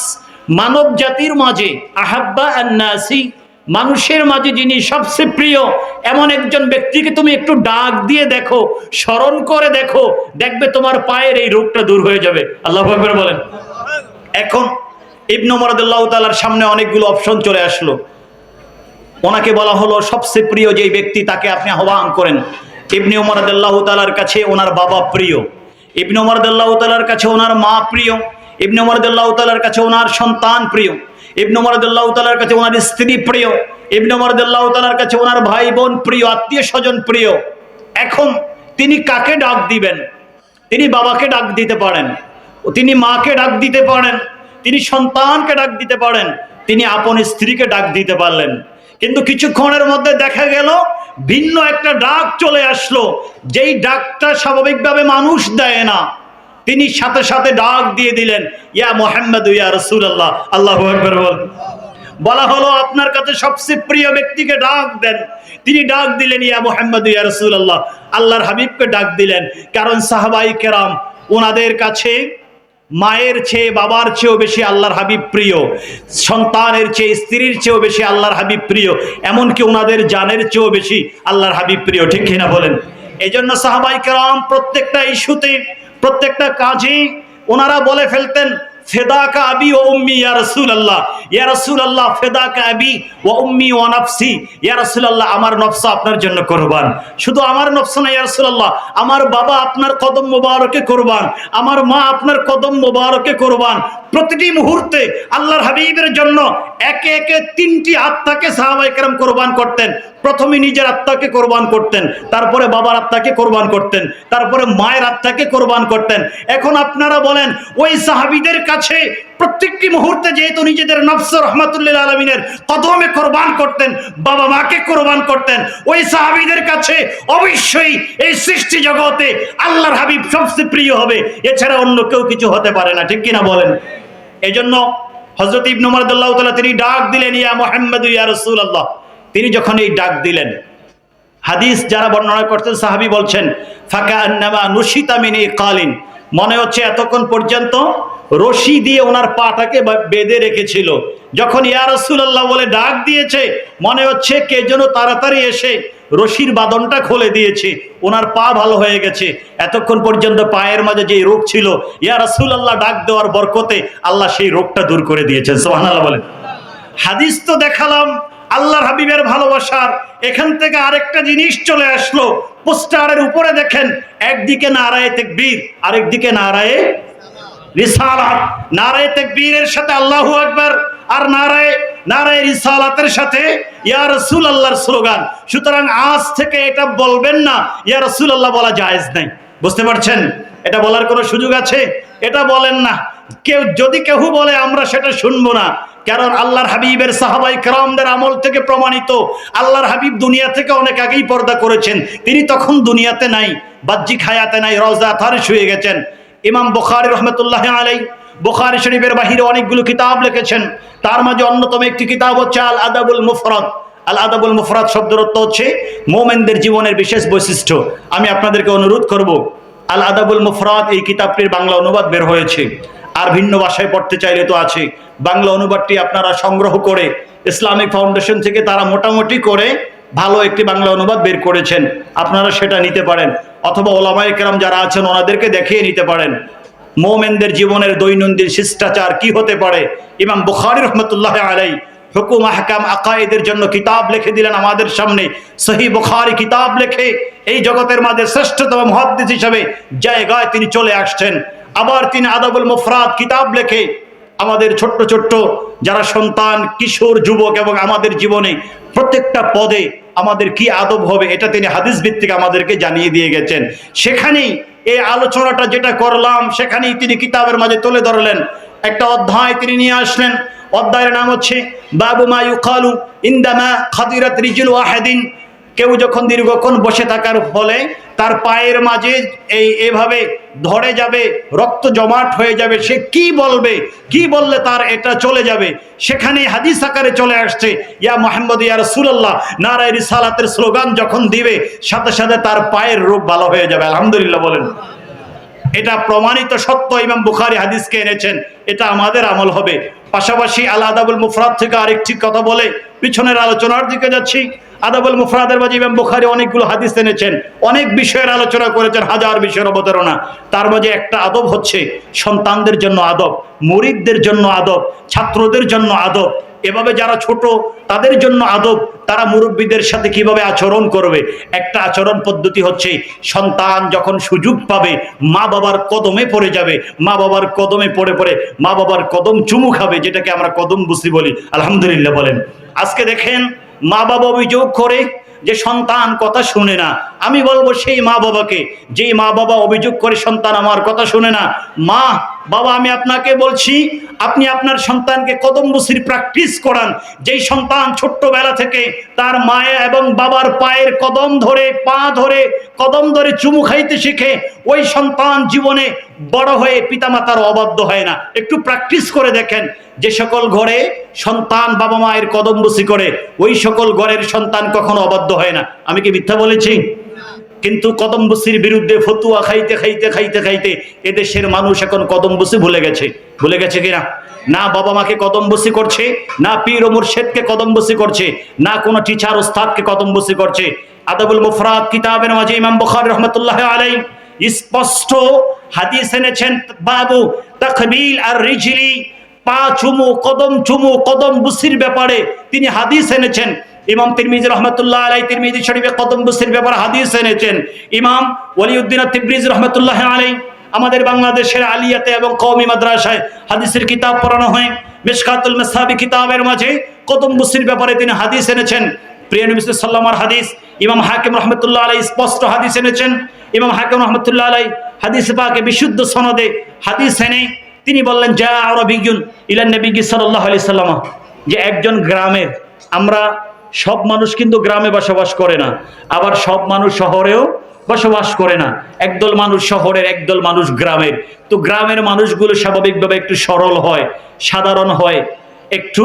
মানব জাতির মাঝে, আহাব্বা আন নাসি, মানুষের মাঝে যিনি সবচেয়ে প্রিয়, এমন একজন ব্যক্তিকে তুমি একটু ডাক দিয়ে দেখো, স্মরণ করে দেখো, দেখবে তোমার পায়ের এই রোগটা দূর হয়ে যাবে। আল্লাহু আকবার বলেন। এখন ইবনে ওমর রাদিয়াল্লাহু তাআলার সামনে অনেকগুলো অপশন চলে আসলো। ওনাকে বলা হলো সবচেয়ে প্রিয় যেই ব্যক্তি, তাকে আপনি আহ্বান করেন। ইবনে ওমর রাদিয়াল্লাহু তাআলার কাছে ওনার বাবা প্রিয়, ইবনে ওমর রাদিয়াল্লাহু তাআলার কাছে ওনার মা প্রিয়, ইবনে ওমর রাদিয়াল্লাহু তাআলার কাছে ওনার সন্তান প্রিয়, ইবনে ওমর রাদিয়াল্লাহু তাআলার কাছে ওনার স্ত্রী প্রিয়, ইবনে ওমর রাদিয়াল্লাহু তাআলার কাছে ওনার ভাই বোন প্রিয়, আত্মীয় স্বজন প্রিয়। এখন তিনি কাকে ডাক দিবেন? তিনি বাবাকে ডাক দিতে পারেন, তিনি মাকে ডাক দিতে পারেন, তিনি সন্তানকে ডাক দিতে পারেন, তিনি আপন স্ত্রীকে ডাক দিতে পারলেন। কিন্তু কিছুক্ষণের মধ্যে দেখা গেল ভিন্ন একটা ডাক চলে আসলো, যেই ডাকটা স্বাভাবিকভাবে মানুষ দেয় না। তিনি সাথে সাথে ডাক দিয়ে দিলেন, ইয়া মুহাম্মদ ইয়া রাসূলুল্লাহ। আল্লাহু আকবার বলেন। বলা হলো আপনার কাছে সবচেয়ে প্রিয় ব্যক্তিকে ডাক দেন। তিনি ডাক দিলেন, ইয়া মুহাম্মদ ইয়া রাসূলুল্লাহ, আল্লাহর হাবিবকে ডাক দিলেন। কারণ সাহাবায়ে কেরাম, ওনাদের কাছে মায়ের চেয়ে বাবার চেয়েও বেশি আল্লাহর হাবিব প্রিয়, সন্তানের চেয়ে স্ত্রীর চেয়েও বেশি আল্লাহর হাবিব প্রিয়, এমনকি ওনাদের জানের চেয়েও বেশি আল্লাহর হাবিব প্রিয়। ঠিক কিনা বলেন? এই জন্য সাহাবায়ে কেরাম প্রত্যেকটা ইস্যুতে, প্রত্যেকটা কাজে ওনারা বলে ফেলতেন, ফেদাকা আবি ওয়া উম্মি ইয়া রাসূলুল্লাহ, ইয়া রাসূলুল্লাহ ফেদাকা আবি ওয়া উম্মি ওয়া নাফসি, ইয়া রাসূলুল্লাহ আমার নফস আপনার জন্য কুরবান। শুধু আমার নফস না ইয়া রাসূলুল্লাহ, আমার বাবা আপনার কদম মোবারকে কুরবান, আমার মা আপনার কদম মোবারকে কুরবান। প্রতিটি মুহূর্তে আল্লাহর হাবিবের জন্য একে একে তিনটি আত্মাকে সাহাবায়ে কেরাম কুরবান করতেন। প্রথমে নিজের আত্মাকে কোরবান করতেন, তারপরে বাবার আত্মাকে কোরবান করতেন, তারপরে মায়ের আত্মাকে কোরবান করতেন। এখন আপনারা বলেন, ওই সাহাবীদের কাছে প্রত্যেকটি মুহূর্তে যেহেতু নিজেদের নফস রহমাতুল্লিল আলামিনের কদমে কোরবান করতেন, বাবা মাকে কোরবান করতেন, ওই সাহাবীদের কাছে অবশ্যই এই সৃষ্টি জগতে আল্লাহর হাবিব সবচেয়ে প্রিয় হবে, এছাড়া অন্য কেউ কিছু হতে পারে না। ঠিক কিনা বলেন? এজন্য হযরত ইবনে ওমর রাদিয়াল্লাহু তাআলা তিনি ডাক দিলেন, ইয়া মুহাম্মদ ইয়া রাসূলুল্লাহ। তিনি যখন এই ডাক দিলেন, হাদিস যারা বর্ণনা করতেন সাহাবী বলছেন, ফাকা আন্নামা নুশিতা মিন ইকালিন, মনে হচ্ছে এতক্ষণ পর্যন্ত রশি দিয়ে ওনার পাটাকে বেঁধে রেখেছিল। যখন ইয়া রাসূলুল্লাহ বলে ডাক দিয়েছে, মনে হচ্ছে কে যেন তাড়াতাড়ি এসে রশির বাঁধনটা খুলে দিয়েছে, ওনার পা ভালো হয়ে গেছে। এতক্ষণ পর্যন্ত পায়ের মাঝে যে রোগ ছিল, ইয়া রাসূলুল্লাহ ডাক দেওয়ার বরকতে আল্লাহ সেই রোগটা দূর করে দিয়েছেন। সুবহানাল্লাহ বলেন। হাদিস তো দেখালাম আল্লাহর হাবিবের ভালোবাসার, এখান থেকে আরেকটা জিনিস চলে আসলো। পোস্টারের উপরে দেখেন, একদিকে নারায়ে তাকবীর, আরেকদিকে নারায়ে রিসালাত। নারায়ে তাকবীরের সাথে আল্লাহু আকবার, আর নারায়ে রিসালাতের সাথে ইয়া রাসূলুল্লাহর স্লোগান। সুতরাং আজ থেকে এটা বলবেন না ইয়া রাসূলুল্লাহ বলা জায়েজ নাই। বুঝতে পারছেন? এটা বলার কোনো সুযোগ আছে? এটা বলেন না। যদি কেউ বলে আমরা সেটা শুনবো না, কারণ আল্লাহর হাবিবের সাহাবায়ে কেরামদের আমল থেকে প্রমাণিত, আল্লাহর হাবিব দুনিয়া থেকে অনেক আগেই পর্দা করেছেন। তিনি তখন দুনিয়াতে নাই, বাহ্যিক হায়াতে নাই, রওজা আতহারে শুয়ে গেছেন। ইমাম বুখারী রাহমাতুল্লাহি আলাইহি বুখারী শরীফের বাহিরে অনেকগুলো কিতাব লিখেছেন। তার মাঝে অন্যতম একটি কিতাব হচ্ছে আল আদাবুল মুফরাদ। আল আদাবুল মুফরাদ শব্দের অর্থ হচ্ছে মুমিনদের জীবনের বিশেষ বৈশিষ্ট্য। আমি আপনাদেরকে অনুরোধ করব, আল আদাবুল মুফরাদ এই কিতাবটির বাংলা অনুবাদ বের হয়েছে, আর ভিন্ন ভাষায় পড়তে চাইলে তো আছে। বাংলা অনুবাদটি আপনারা সংগ্রহ করে, ইসলামিক ফাউন্ডেশন থেকে তারা মোটামুটি করে ভালো একটি বাংলা অনুবাদ বের করেছেন, আপনারা সেটা নিতে পারেন, অথবা ওলামায়ে কেরাম যারা আছেন ওনাদেরকে দেখিয়ে নিতে পারেন। মুমিনদের জীবনের দৈনন্দিন শিষ্টাচার কি হতে পারে। ইমাম বুখারী রাহমাতুল্লাহি আলাইহি হুকুম আহকাম আকায়েদের জন্য কিতাব লিখে দিলেন আমাদের সামনে। সহিহ বুখারী কিতাব লিখে এই জগতের মাঝে শ্রেষ্ঠতম মুহাদ্দিস হিসেবে জায়গায় তিনি চলে আসছেন। আবার তিনি আদাবুল মুফরাদ কিতাব লিখে আমাদের ছোট্ট ছোট্ট যারা সন্তান, কিশোর, যুবক এবং আমাদের জীবনে প্রত্যেকটা পদে আমাদের কি আদব হবে এটা তিনি হাদিস ভিত্তিক আমাদেরকে জানিয়ে দিয়ে গেছেন। সেখানেই এই আলোচনাটা যেটা করলাম, সেখানেই তিনি কিতাবের মাঝে তুলে ধরলেন। একটা অধ্যায় তিনি নিয়ে আসলেন। অধ্যায়ের নাম হচ্ছে বাবু মা ইউকালু ইনদামা খাদিরাত রিজলু আহাদিন। কেউ যখন দীর্ঘক্ষণ বসে থাকার ফলে তার পায়ের মাঝে এভাবে ধরে যাবে, রক্ত জমাট হয়ে যাবে, সে কি বলবে, কি বললে তার এটা চলে যাবে। সেখানে হাদিস আকারে চলে আসছে, ইয়া মুহাম্মদ ইয়া রাসূলুল্লাহ নারায়ে রিসালাতের স্লোগান যখন দিবে, সাথে সাথে তার পায়ের রোগ ভালো হয়ে যাবে। আলহামদুলিল্লাহ বলেন। এটা প্রমাণিত সত্য, ইমাম বুখারী হাদিসকে এনেছেন, এটা আমাদের আমল হবে। পাশাপাশি আল আদাবুল মুফরাদ থেকে আরেকটি কথা বলে পিছনের আলোচনার দিকে যাচ্ছি। আদাবুল মুফরাদের মাঝে ইমাম বুখারী অনেকগুলো হাদিস এনেছেন, অনেক বিষয়ের আলোচনা করেছেন, হাজার বিষয়ের অবতারণা। তার মাঝে একটা আদব হচ্ছে সন্তানদের জন্য আদব, মুরিদদের জন্য আদব, ছাত্রদের জন্য আদব, এভাবে যারা ছোট তাদের জন্য আদব, তারা মুরব্বীদের সাথে কিভাবে আচরণ করবে। একটা আচরণ পদ্ধতি হচ্ছে সন্তান যখন সুযোগ পাবে মা বাবার কদমে পড়ে যাবে, মা বাবার কদমে পড়ে পড়ে মা বাবার কদম চুমু খাবে, যেটাকে আমরা কদম বুসি বলি। আলহামদুলিল্লাহ বলেন। আজকে দেখেন মা বাবা অভিযোগ করে যে সন্তান কথা শুনে না। আমি বলবো সেই মা বাবাকে, যেই মা বাবা অভিযোগ করে সন্তান আমার কথা শুনে না, মা বাবা আমি আপনাকে বলছি, আপনি আপনার সন্তানকে কদম বুসির প্র্যাকটিস করান। যেই সন্তান ছোট্টবেলা থেকে তার মায়ের এবং বাবার পায়ের কদম ধরে, পা ধরে, কদম ধরে চুমু খাইতে শিখে, ওই সন্তান জীবনে বড় হয়ে পিতামাতার অবাধ্য হয় না। একটু প্র্যাকটিস করে দেখেন। যে সকল ঘরে সন্তান বাবা মায়ের কদম বুসি করে, ওই সকল ঘরের সন্তান কখনো অবাধ্য হয় না। আমি কি মিথ্যা বলেছি? কিন্তু কদম বুসির বিরুদ্ধে ফতুয়া খাইতে খাইতে খাইতে খাইতে এদেশের মানুষ এখন কদম বুসি ভুলে গেছে। ভুলে গেছে কিনা? না বাবা মাকে কদম বুসি করছে, না পীর ও মুর্শিদকে কদম বুসি করছে, না কোনো টিচার ওস্তাদকে কদম বুসি করছে। আদাবুল মুফরাদ কিতাবের মাঝে ইমাম বুখারী রাহমাতুল্লাহি আলাইহি স্পষ্ট হাদিস এনেছেন, বাবু তাকবিল আর রিজলি, পা চুমু, কদম চুমু, কদম বুসির ব্যাপারে তিনি হাদিস এনেছেন। ইমাম তিরমিজি রাহমাতুল্লাহ আলাইহি তিরমিজি শরীফে কদম বুসির ব্যাপারে হাদিস এনেছেন। ইমাম ওয়ালিউদ্দিন তিবরিজি রাহমাতুল্লাহ আলাইহি আমাদের বাংলাদেশের আলিয়াতে এবং কওমি মাদ্রাসায় হাদিসের কিতাব পড়ানো হয়। মিশকাতুল মাসাবি কিতাবের মাঝে কদম বুসির ব্যাপারে তিনি হাদিস এনেছেন। প্রিয় নবী সাল্লাল্লাহু আলাইহি ওয়াসাল্লামের হাদিস ইমাম হাকিম রাহমাতুল্লাহ আলাইহি স্পষ্ট হাদিস এনেছেন। ইমাম হাকিম রাহমাতুল্লাহ আলাইহি হাদিস পাকে বিশুদ্ধ সনদে হাদিস এনে তিনি বললেন, যা আরবিয়ুন ইলা নবী সাল্লাল্লাহু আলাইহি সাল্লাম, যে একজন গ্রামের, আমরা সব মানুষ কিন্তু গ্রামে বসবাস করে না, আবার সব মানুষ শহরেও বসবাস করে না। একদল মানুষ শহরের, একদল মানুষ গ্রামের। তো গ্রামের মানুষগুলো স্বাভাবিকভাবে একটু সরল হয়, সাধারণ হয়, একটু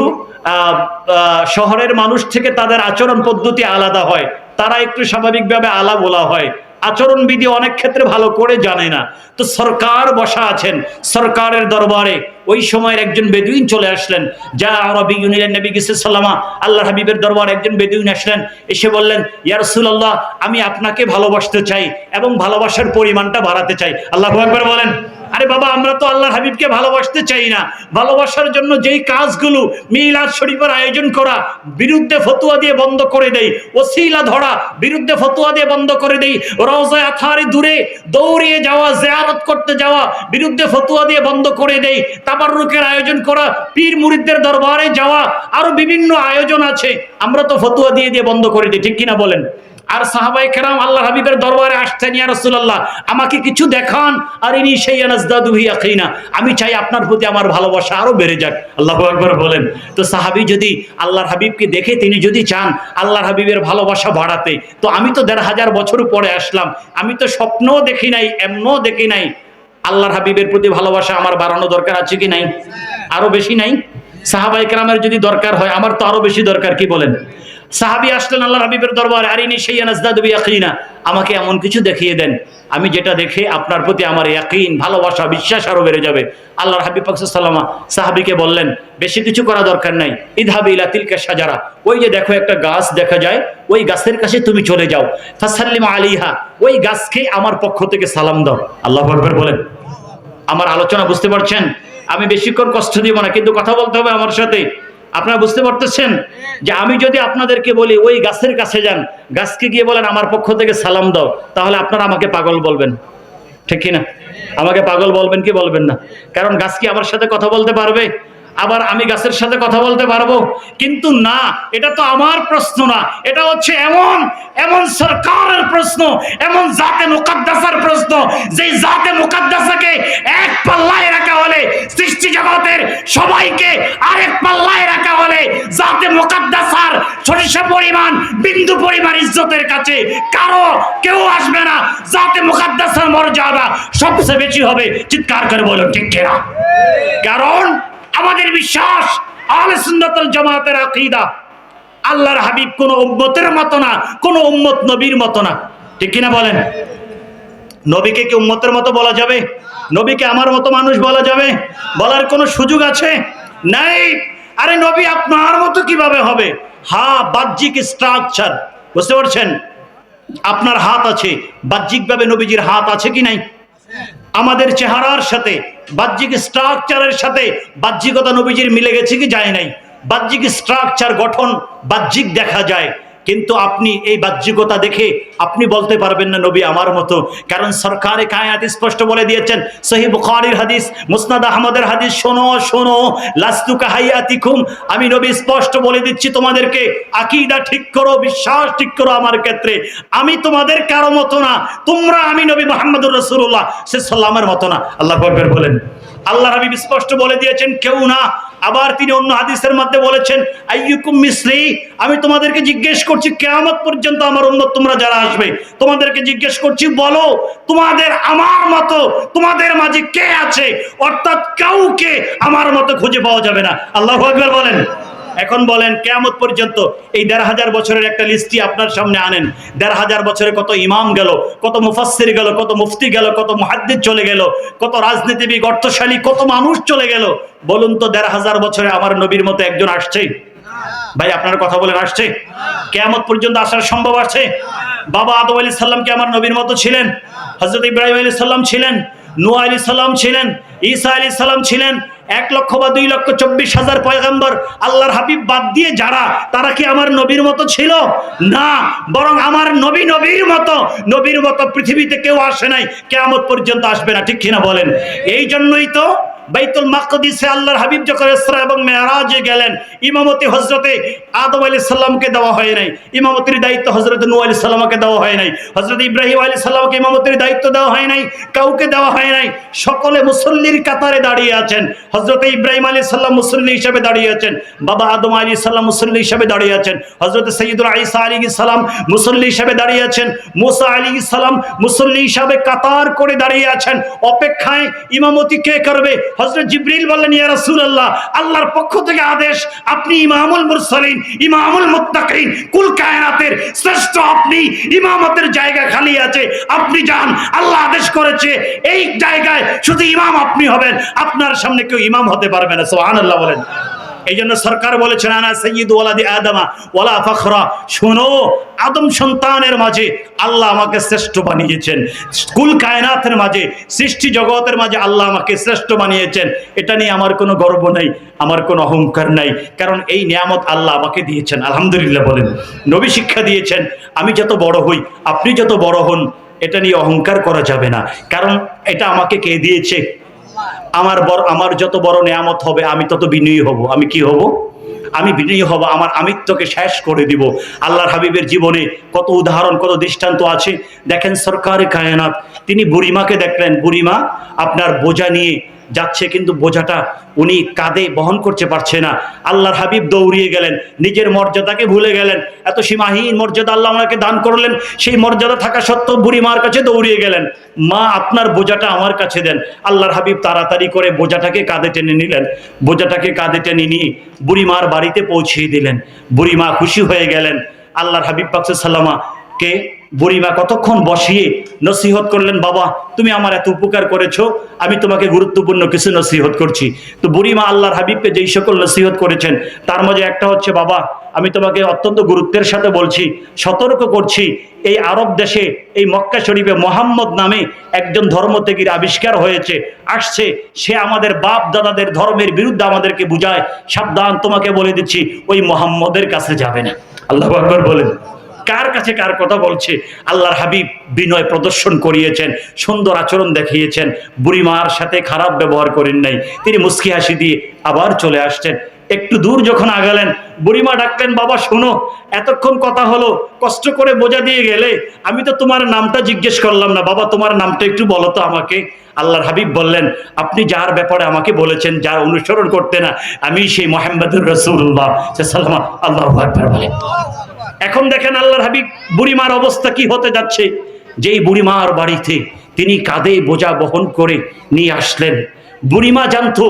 শহরের মানুষ থেকে তাদের আচরণ পদ্ধতি আলাদা হয়, তারা একটু স্বাভাবিকভাবে আলা বলা হয়, আচরণবিধি অনেক ক্ষেত্রে ভালো করে জানে না। তো সরকার বসা আছেন, সরকারের দরবারে ওই সময়ের একজন বেদুইন চলে আসলেন। যা আরবি ইউনিয়ন নবী সাল্লামা, আল্লাহ হাবিবের দরবারে একজন বেদুইন আসলেন, এসে বললেন, ইয়া রাসূলুল্লাহ, আমি আপনাকে ভালোবাসতে চাই এবং ভালোবাসার পরিমাণটা বাড়াতে চাই। আল্লাহু আকবার বলেন। আরে বাবা, আমরা তো আল্লাহর হাবিবকে ভালোবাসতে চাই না, ভালোবাসার জন্য যেই কাজগুলো মিলাদ শরীফের আয়োজন করা বিরুদ্ধে ফতোয়া দিয়ে বন্ধ করে দেই, ওসিলা ধরা বিরুদ্ধে ফতোয়া দিয়ে বন্ধ করে দেই, রওজা আথারে দূরে দৌড়িয়ে যাওয়া, জিয়ারত করতে যাওয়া বিরুদ্ধে ফতোয়া দিয়ে বন্ধ করে দেই, তাবাররুকের আয়োজন করা, পীর মুরিদদের দরবারে যাওয়া, আরো বিভিন্ন আয়োজন আছে, আমরা তো ফতোয়া দিয়ে দিয়ে বন্ধ করে দিই, ঠিক কিনা বলেন? আর সাহাবায়ে কেরাম আল্লাহ হাবিবের দরবারে আসতেন, ইয়া রাসূলুল্লাহ আমাকে কিছু দেখান, আর ইনি শাইয়ান আজদাদু বিহি ইয়াকিনা, আমি চাই আপনার প্রতি আমার ভালোবাসা আরো বেড়ে যাক। আল্লাহু আকবার বলেন। তো সাহাবী যদি আল্লাহর হাবিবকে দেখে তিনি যদি চান আল্লাহর হাবিবের ভালোবাসা বাড়াতে, তো আমি তো ১৫০০ বছর পরে আসলাম, আমি তো স্বপ্নও দেখি নাই, এমনও দেখি নাই, আল্লাহর হাবিবের প্রতি ভালোবাসা আমার বাড়ানো দরকার আছে কি নাই? আরো বেশি নাই? সাহাবায়ে কেরামের যদি দরকার হয়, আমার তো আরো বেশি দরকার, কি বলেন? সাহাবী আসলেন আল্লাহর হাবিবের দরবারে, আরিনি শাইয়ান আজদাদু বিহি ইয়াকিনা, আমাকে এমন কিছু দেখিয়ে দেন আমি যেটা দেখে আপনার প্রতি আমার ইয়াকিন, ভালোবাসা, বিশ্বাস আরো বেড়ে যাবে। আল্লাহর হাবিব পাক সাল্লাল্লাহু আলাইহি ওয়াসাল্লাম সাহাবীকে বললেন, বেশি কিছু করা দরকার নাই, ইযহাবি ইলা তিলকা শাজারা, ওই যে দেখো একটা গাছ দেখা যায়, ওই গাছের কাছে তুমি চলে যাও, ফাসাল্লিম আলাইহা, ওই গাছকে আমার পক্ষ থেকে সালাম দাও। আল্লাহু আকবার বলেন। আমার আলোচনা বুঝতে পারছেন? আমি বেশিক্ষণ কষ্ট দিব না, কিন্তু কথা বলতে হবে আমার সাথে। আপনারা বুঝতে পারতেছেন যে আমি যদি আপনাদেরকে বলি ওই গাছের কাছে যান, গাছকে গিয়ে বলেন আমার পক্ষ থেকে সালাম দাও, তাহলে আপনারা আমাকে পাগল বলবেন, ঠিক কিনা? আমাকে পাগল বলবেন কি বলবেন না? কারণ গাছ কি আমার সাথে কথা বলতে পারবে? আবার আমি গাছের সাথে কথা বলতে পারবো? কিন্তু না, এটা তো আমার প্রশ্ন না, এটা হচ্ছে এমন এমন সরকারের প্রশ্ন, এমন জাতে মুকাদ্দাসার প্রশ্ন, যেই জাতে মুকাদ্দাসাকে এক পাল্লায় রাখা হলে সৃষ্টি জগতের সবাইকে আরেক পাল্লায় রাখা হলে জাতে মুকাদ্দাসার সরিষা পরিমাণ, বিন্দু পরিমাণ ইজ্জতের কাছে কারো কেউ আসবে না। জাতে মুকাদ্দাসার মর্যাদা সবচেয়ে বেশি হবে। চিৎকার করে বলুন ঠিক কিনা? কারণ আমাদের বিশ্বাস, আহলে সুন্নাত ওয়াল জামাতের আকীদা, আল্লাহর হাবিব কোন উম্মতের মত না, কোন উম্মত নবীর মত না, ঠিক কিনা বলেন? নবীকে কি উম্মতের মতো বলা যাবে? নবীকে আমার মতো মানুষ বলা যাবে? বলার কোনো সুযোগ আছে? নাই। আরে নবী আপনার মতো কিভাবে হবে? হ্যাঁ, বাহ্যিক স্ট্রাকচার, বুঝতে পারছেন? আপনার হাত আছে, বাহ্যিকভাবে নবীজির হাত আছে কি নাই? আমাদের চেহারার সাথে, বাহ্যিক স্ট্রাকচারের সাথে বাহ্যিকতা নবীজির মিলে গেছে কি যায় নাই? বাহ্যিক স্ট্রাকচার, গঠন বাহ্যিক দেখা যায়, কিন্তু আপনি এই বাহ্যিকতা দেখে আপনি বলতে পারবেন না নবী আমার মতো। কারণ সরকারে কায়াত স্পষ্ট বলে দিয়েছেন, সহিহ বুখারীর হাদিস, মুসনাদ আহমদের হাদিস, শোনো শোনো, লাস্তু কাহায়াতিকুম, আমি নবী স্পষ্ট বলে দিচ্ছি তোমাদেরকে, আকীদা ঠিক করো, বিশ্বাস ঠিক করো আমার ক্ষেত্রে, আমি তোমাদের কারো মতো না, তোমরা আমি নবী মুহাম্মদুর রাসূলুল্লাহ সাল্লাল্লাহু আলাইহি ওয়াসাল্লামের মতো না। আল্লাহু আকবার বলেন। আল্লাহর হাবিব স্পষ্ট বলে দিয়েছেন কেউ না। আবার তিনি অন্য হাদিসের মধ্যে বলেছেন, আইয়ুকুম মিসলি, আমি তোমাদেরকে জিজ্ঞেস করছি কিয়ামত পর্যন্ত আমার উম্মত তোমরা যারা আসবে, তোমাদেরকে জিজ্ঞেস করছি, বলো তোমাদের আমার মতো তোমাদের মাঝে কে আছে? অর্থাৎ কাউকে আমার মতো খুঁজে পাওয়া যাবে না। আল্লাহু আকবার বলেন। এখন বলেন কিয়ামত পর্যন্ত এই ১৫০০ বছরের একটা লিস্টই আপনার সামনে আনেন। ১৫০০ বছরে কত ইমাম গেল, কত মুফাসসির গেল, কত মুফতি গেল, কত মুহাদ্দিস চলে গেল, কত রাজনীতিবিদ, অর্থশালী, কত মানুষ চলে গেল। বলুন তো ১৫০০ বছরে আমার নবীর মতো একজন আসছে? ভাই আপনারা কথা বলেন, আসছে? কিয়ামত পর্যন্ত আসার সম্ভব আছে? বাবা আদম আলাইহিস সালাম কি আমার নবীর মতো ছিলেন? হযরত ইব্রাহিম আলাইহিস সালাম ছিলেন, নূহ আলাইহিস সালাম ছিলেন, ঈসা আলাইহিস সালাম ছিলেন, ১,০০,০০০ বা ২,২৪,০০০ পয়গম্বর আল্লাহর হাবিব বাদ দিয়ে যারা, তারা কি আমার নবীর মতো ছিল? না, বরং আমার নবী নবীর মতো পৃথিবীতে কেউ আসে নাই, কিয়ামত পর্যন্ত আসবে না, ঠিক কিনা বলেন? এই জন্যই তো বাইতুল মাকদিসে আল্লাহর হাবিব যখন ইসরা এবং মেরাজে গেলেন, ইমামতি হযরতে আদম আলাইহিস সালামকে দেওয়া হয় নাই, ইমামতির দায়িত্ব হযরতে নূহ আলাইহিস সালামকে দেওয়া হয় নাই, হযরত ইব্রাহিম আলাইহিস সালামকে ইমামতির দায়িত্ব দেওয়া হয় নাই, কাউকে দেওয়া হয় নাই। সকলে মুসল্লির কাতারে দাঁড়িয়ে আছেন। হযরতে ইব্রাহিম আলাইহিস সালাম মুসল্লি হিসেবে দাঁড়িয়ে আছেন, বাবা আদম আলাইহিস সালাম মুসল্লি হিসেবে দাঁড়িয়ে আছেন, হযরতে সাইয়্যিদুনা ঈসা আলাইহিস সালাম মুসল্লি হিসেবে দাঁড়িয়ে আছেন, মুসা আলাইহিস সালাম মুসল্লি হিসেবে কাতার করে দাঁড়িয়ে আছেন। অপেক্ষায় ইমামতি কে করবে? হযরত জিবরিল বললেন, ইয়া রাসূলুল্লাহ, আল্লাহর পক্ষ থেকে আদেশ, আপনি ইমামুল মুরসালিন, ইমামুল মুত্তাকিন, কুল কায়নাতের শ্রেষ্ঠ আপনি, ইমামতের জায়গা খালি আছে, আপনি যান। আল্লাহ আদেশ করেছে এই জায়গায় শুধু ইমাম আপনি হবেন, আপনার সামনে কেউ ইমাম হতে পারবে না। সুবহানাল্লাহ বলেন। এই জন্য সরকার বলেছেন, আনা সাইয়্যিদু ওয়ালাদি আদমা ওয়ালা ফাখরা। শোনো, আদম সন্তানের মাঝে আল্লাহ আমাকে শ্রেষ্ঠ বানিয়েছেন, কুল কায়নাতের মাঝে, সৃষ্টি জগতের মাঝে আল্লাহ আমাকে শ্রেষ্ঠ বানিয়েছেন। এটা নিয়ে আমার কোনো গর্ব নাই, আমার কোনো অহংকার নাই, কারণ এই নিয়ামত আল্লাহ আমাকে দিয়েছেন। আলহামদুলিল্লাহ বলেন। নবী শিক্ষা দিয়েছেন, আমি যত বড় হই, আপনি যত বড় হন, এটা নিয়ে অহংকার করা যাবে না, কারণ এটা আমাকে কে দিয়েছে? আমার যত বড় নিয়ামত হবে, আমি তত বিনয়ী হব। আমি কি হব? আমি বিনয়ী হব, আমার আমিত্বকে শেষ করে দিব। আল্লাহর হাবিবের জীবনে কত উদাহরণ, কত দৃষ্টান্ত আছে। দেখেন, সরকারে কায়নাত, তিনি বুড়িমাকে দেখলেন, বুড়িমা আপনার বোঝা নিয়ে যাচ্ছে, কিন্তু বোঝাটা উনি কাঁধে বহন করতে পারছে না। আল্লাহর হাবিব দৌড়িয়ে গেলেন, নিজের মর্যাদাকে ভুলে গেলেন। এত সীমাহীন মর্যাদা আল্লাহ ওনাকে দান করলেন, সেই মর্যাদা থাকা সত্ত্বেও বুড়িমার কাছে দৌড়িয়ে গেলেন, মা আপনার বোঝাটা আমার কাছে দেন। আল্লাহর হাবিব তাড়াতাড়ি করে বোঝাটাকে কাঁধে টেনে নিলেন, বোঝাটাকে কাঁধে টেনে নিয়ে বুড়িমার বাড়িতে পৌঁছিয়ে দিলেন। বুড়িমা খুশি হয়ে গেলেন। আল্লাহর হাবিব পাক সাল্লাল্লাহু কে বুড়িমা কতক্ষণ বসিয়ে নসিহত করলেন, বাবা তুমি আমার এত উপকার করেছো, আমি তোমাকে গুরুত্বপূর্ণ কিছু নসিহত করছি। তো বুড়িমা আল্লাহর হাবিবকে যেই সকল নসিহত করেছেন, তার মাঝে একটা হচ্ছে, বাবা আমি তোমাকে অত্যন্ত গুরুত্বের সাথে বলছি, সতর্ক করছি, এই আরব দেশে, এই মক্কা শরীফে মোহাম্মদ নামে একজন ধর্মত্যাগীর আবিষ্কার হয়েছে, আসছে, সে আমাদের বাপ দাদাদের ধর্মের বিরুদ্ধে আমাদেরকে বুঝায়। সাবধান, তোমাকে বলে দিচ্ছি, ওই মোহাম্মদের কাছে যাবে না। আল্লাহু আকবার বলেন। কার কাছে কার কথা বলছে? আল্লাহর হাবিব বিনয় প্রদর্শন করিয়েছেন, সুন্দর আচরণ দেখিয়েছেন, বুড়িমার সাথে খারাপ ব্যবহার করেন নাই। তিনি মুস্কি হাসি দিয়ে আবার চলে আসছেন। একটু দূর যখন আগালেন, বুড়িমা ডাকলেন, বাবা শোনো, এতক্ষণ কথা হলো, কষ্ট করে বোঝা দিয়ে গেলে, আমি তো তোমার নামটা জিজ্ঞেস করলাম না, বাবা তোমার নামটা একটু বলো তো আমাকে। আল্লাহর হাবিব বললেন, আপনি যার ব্যাপারে আমাকে বলেছেন, যার অনুসরণ করতে না, আমি সেই মুহাম্মদুর রাসূলুল্লাহ সাল্লাল্লাহু আলাইহি ওয়াসাল্লাম। আল্লাহু আকবার বলেন। এখন দেখেন আল্লাহর হাবিব বুড়িমার অবস্থা কি হতে যাচ্ছে। যেই বুড়িমার বাড়িতে তিনি কাঁধে বোঝা বহন করে নিয়ে আসলেন, বুড়িমা জানতো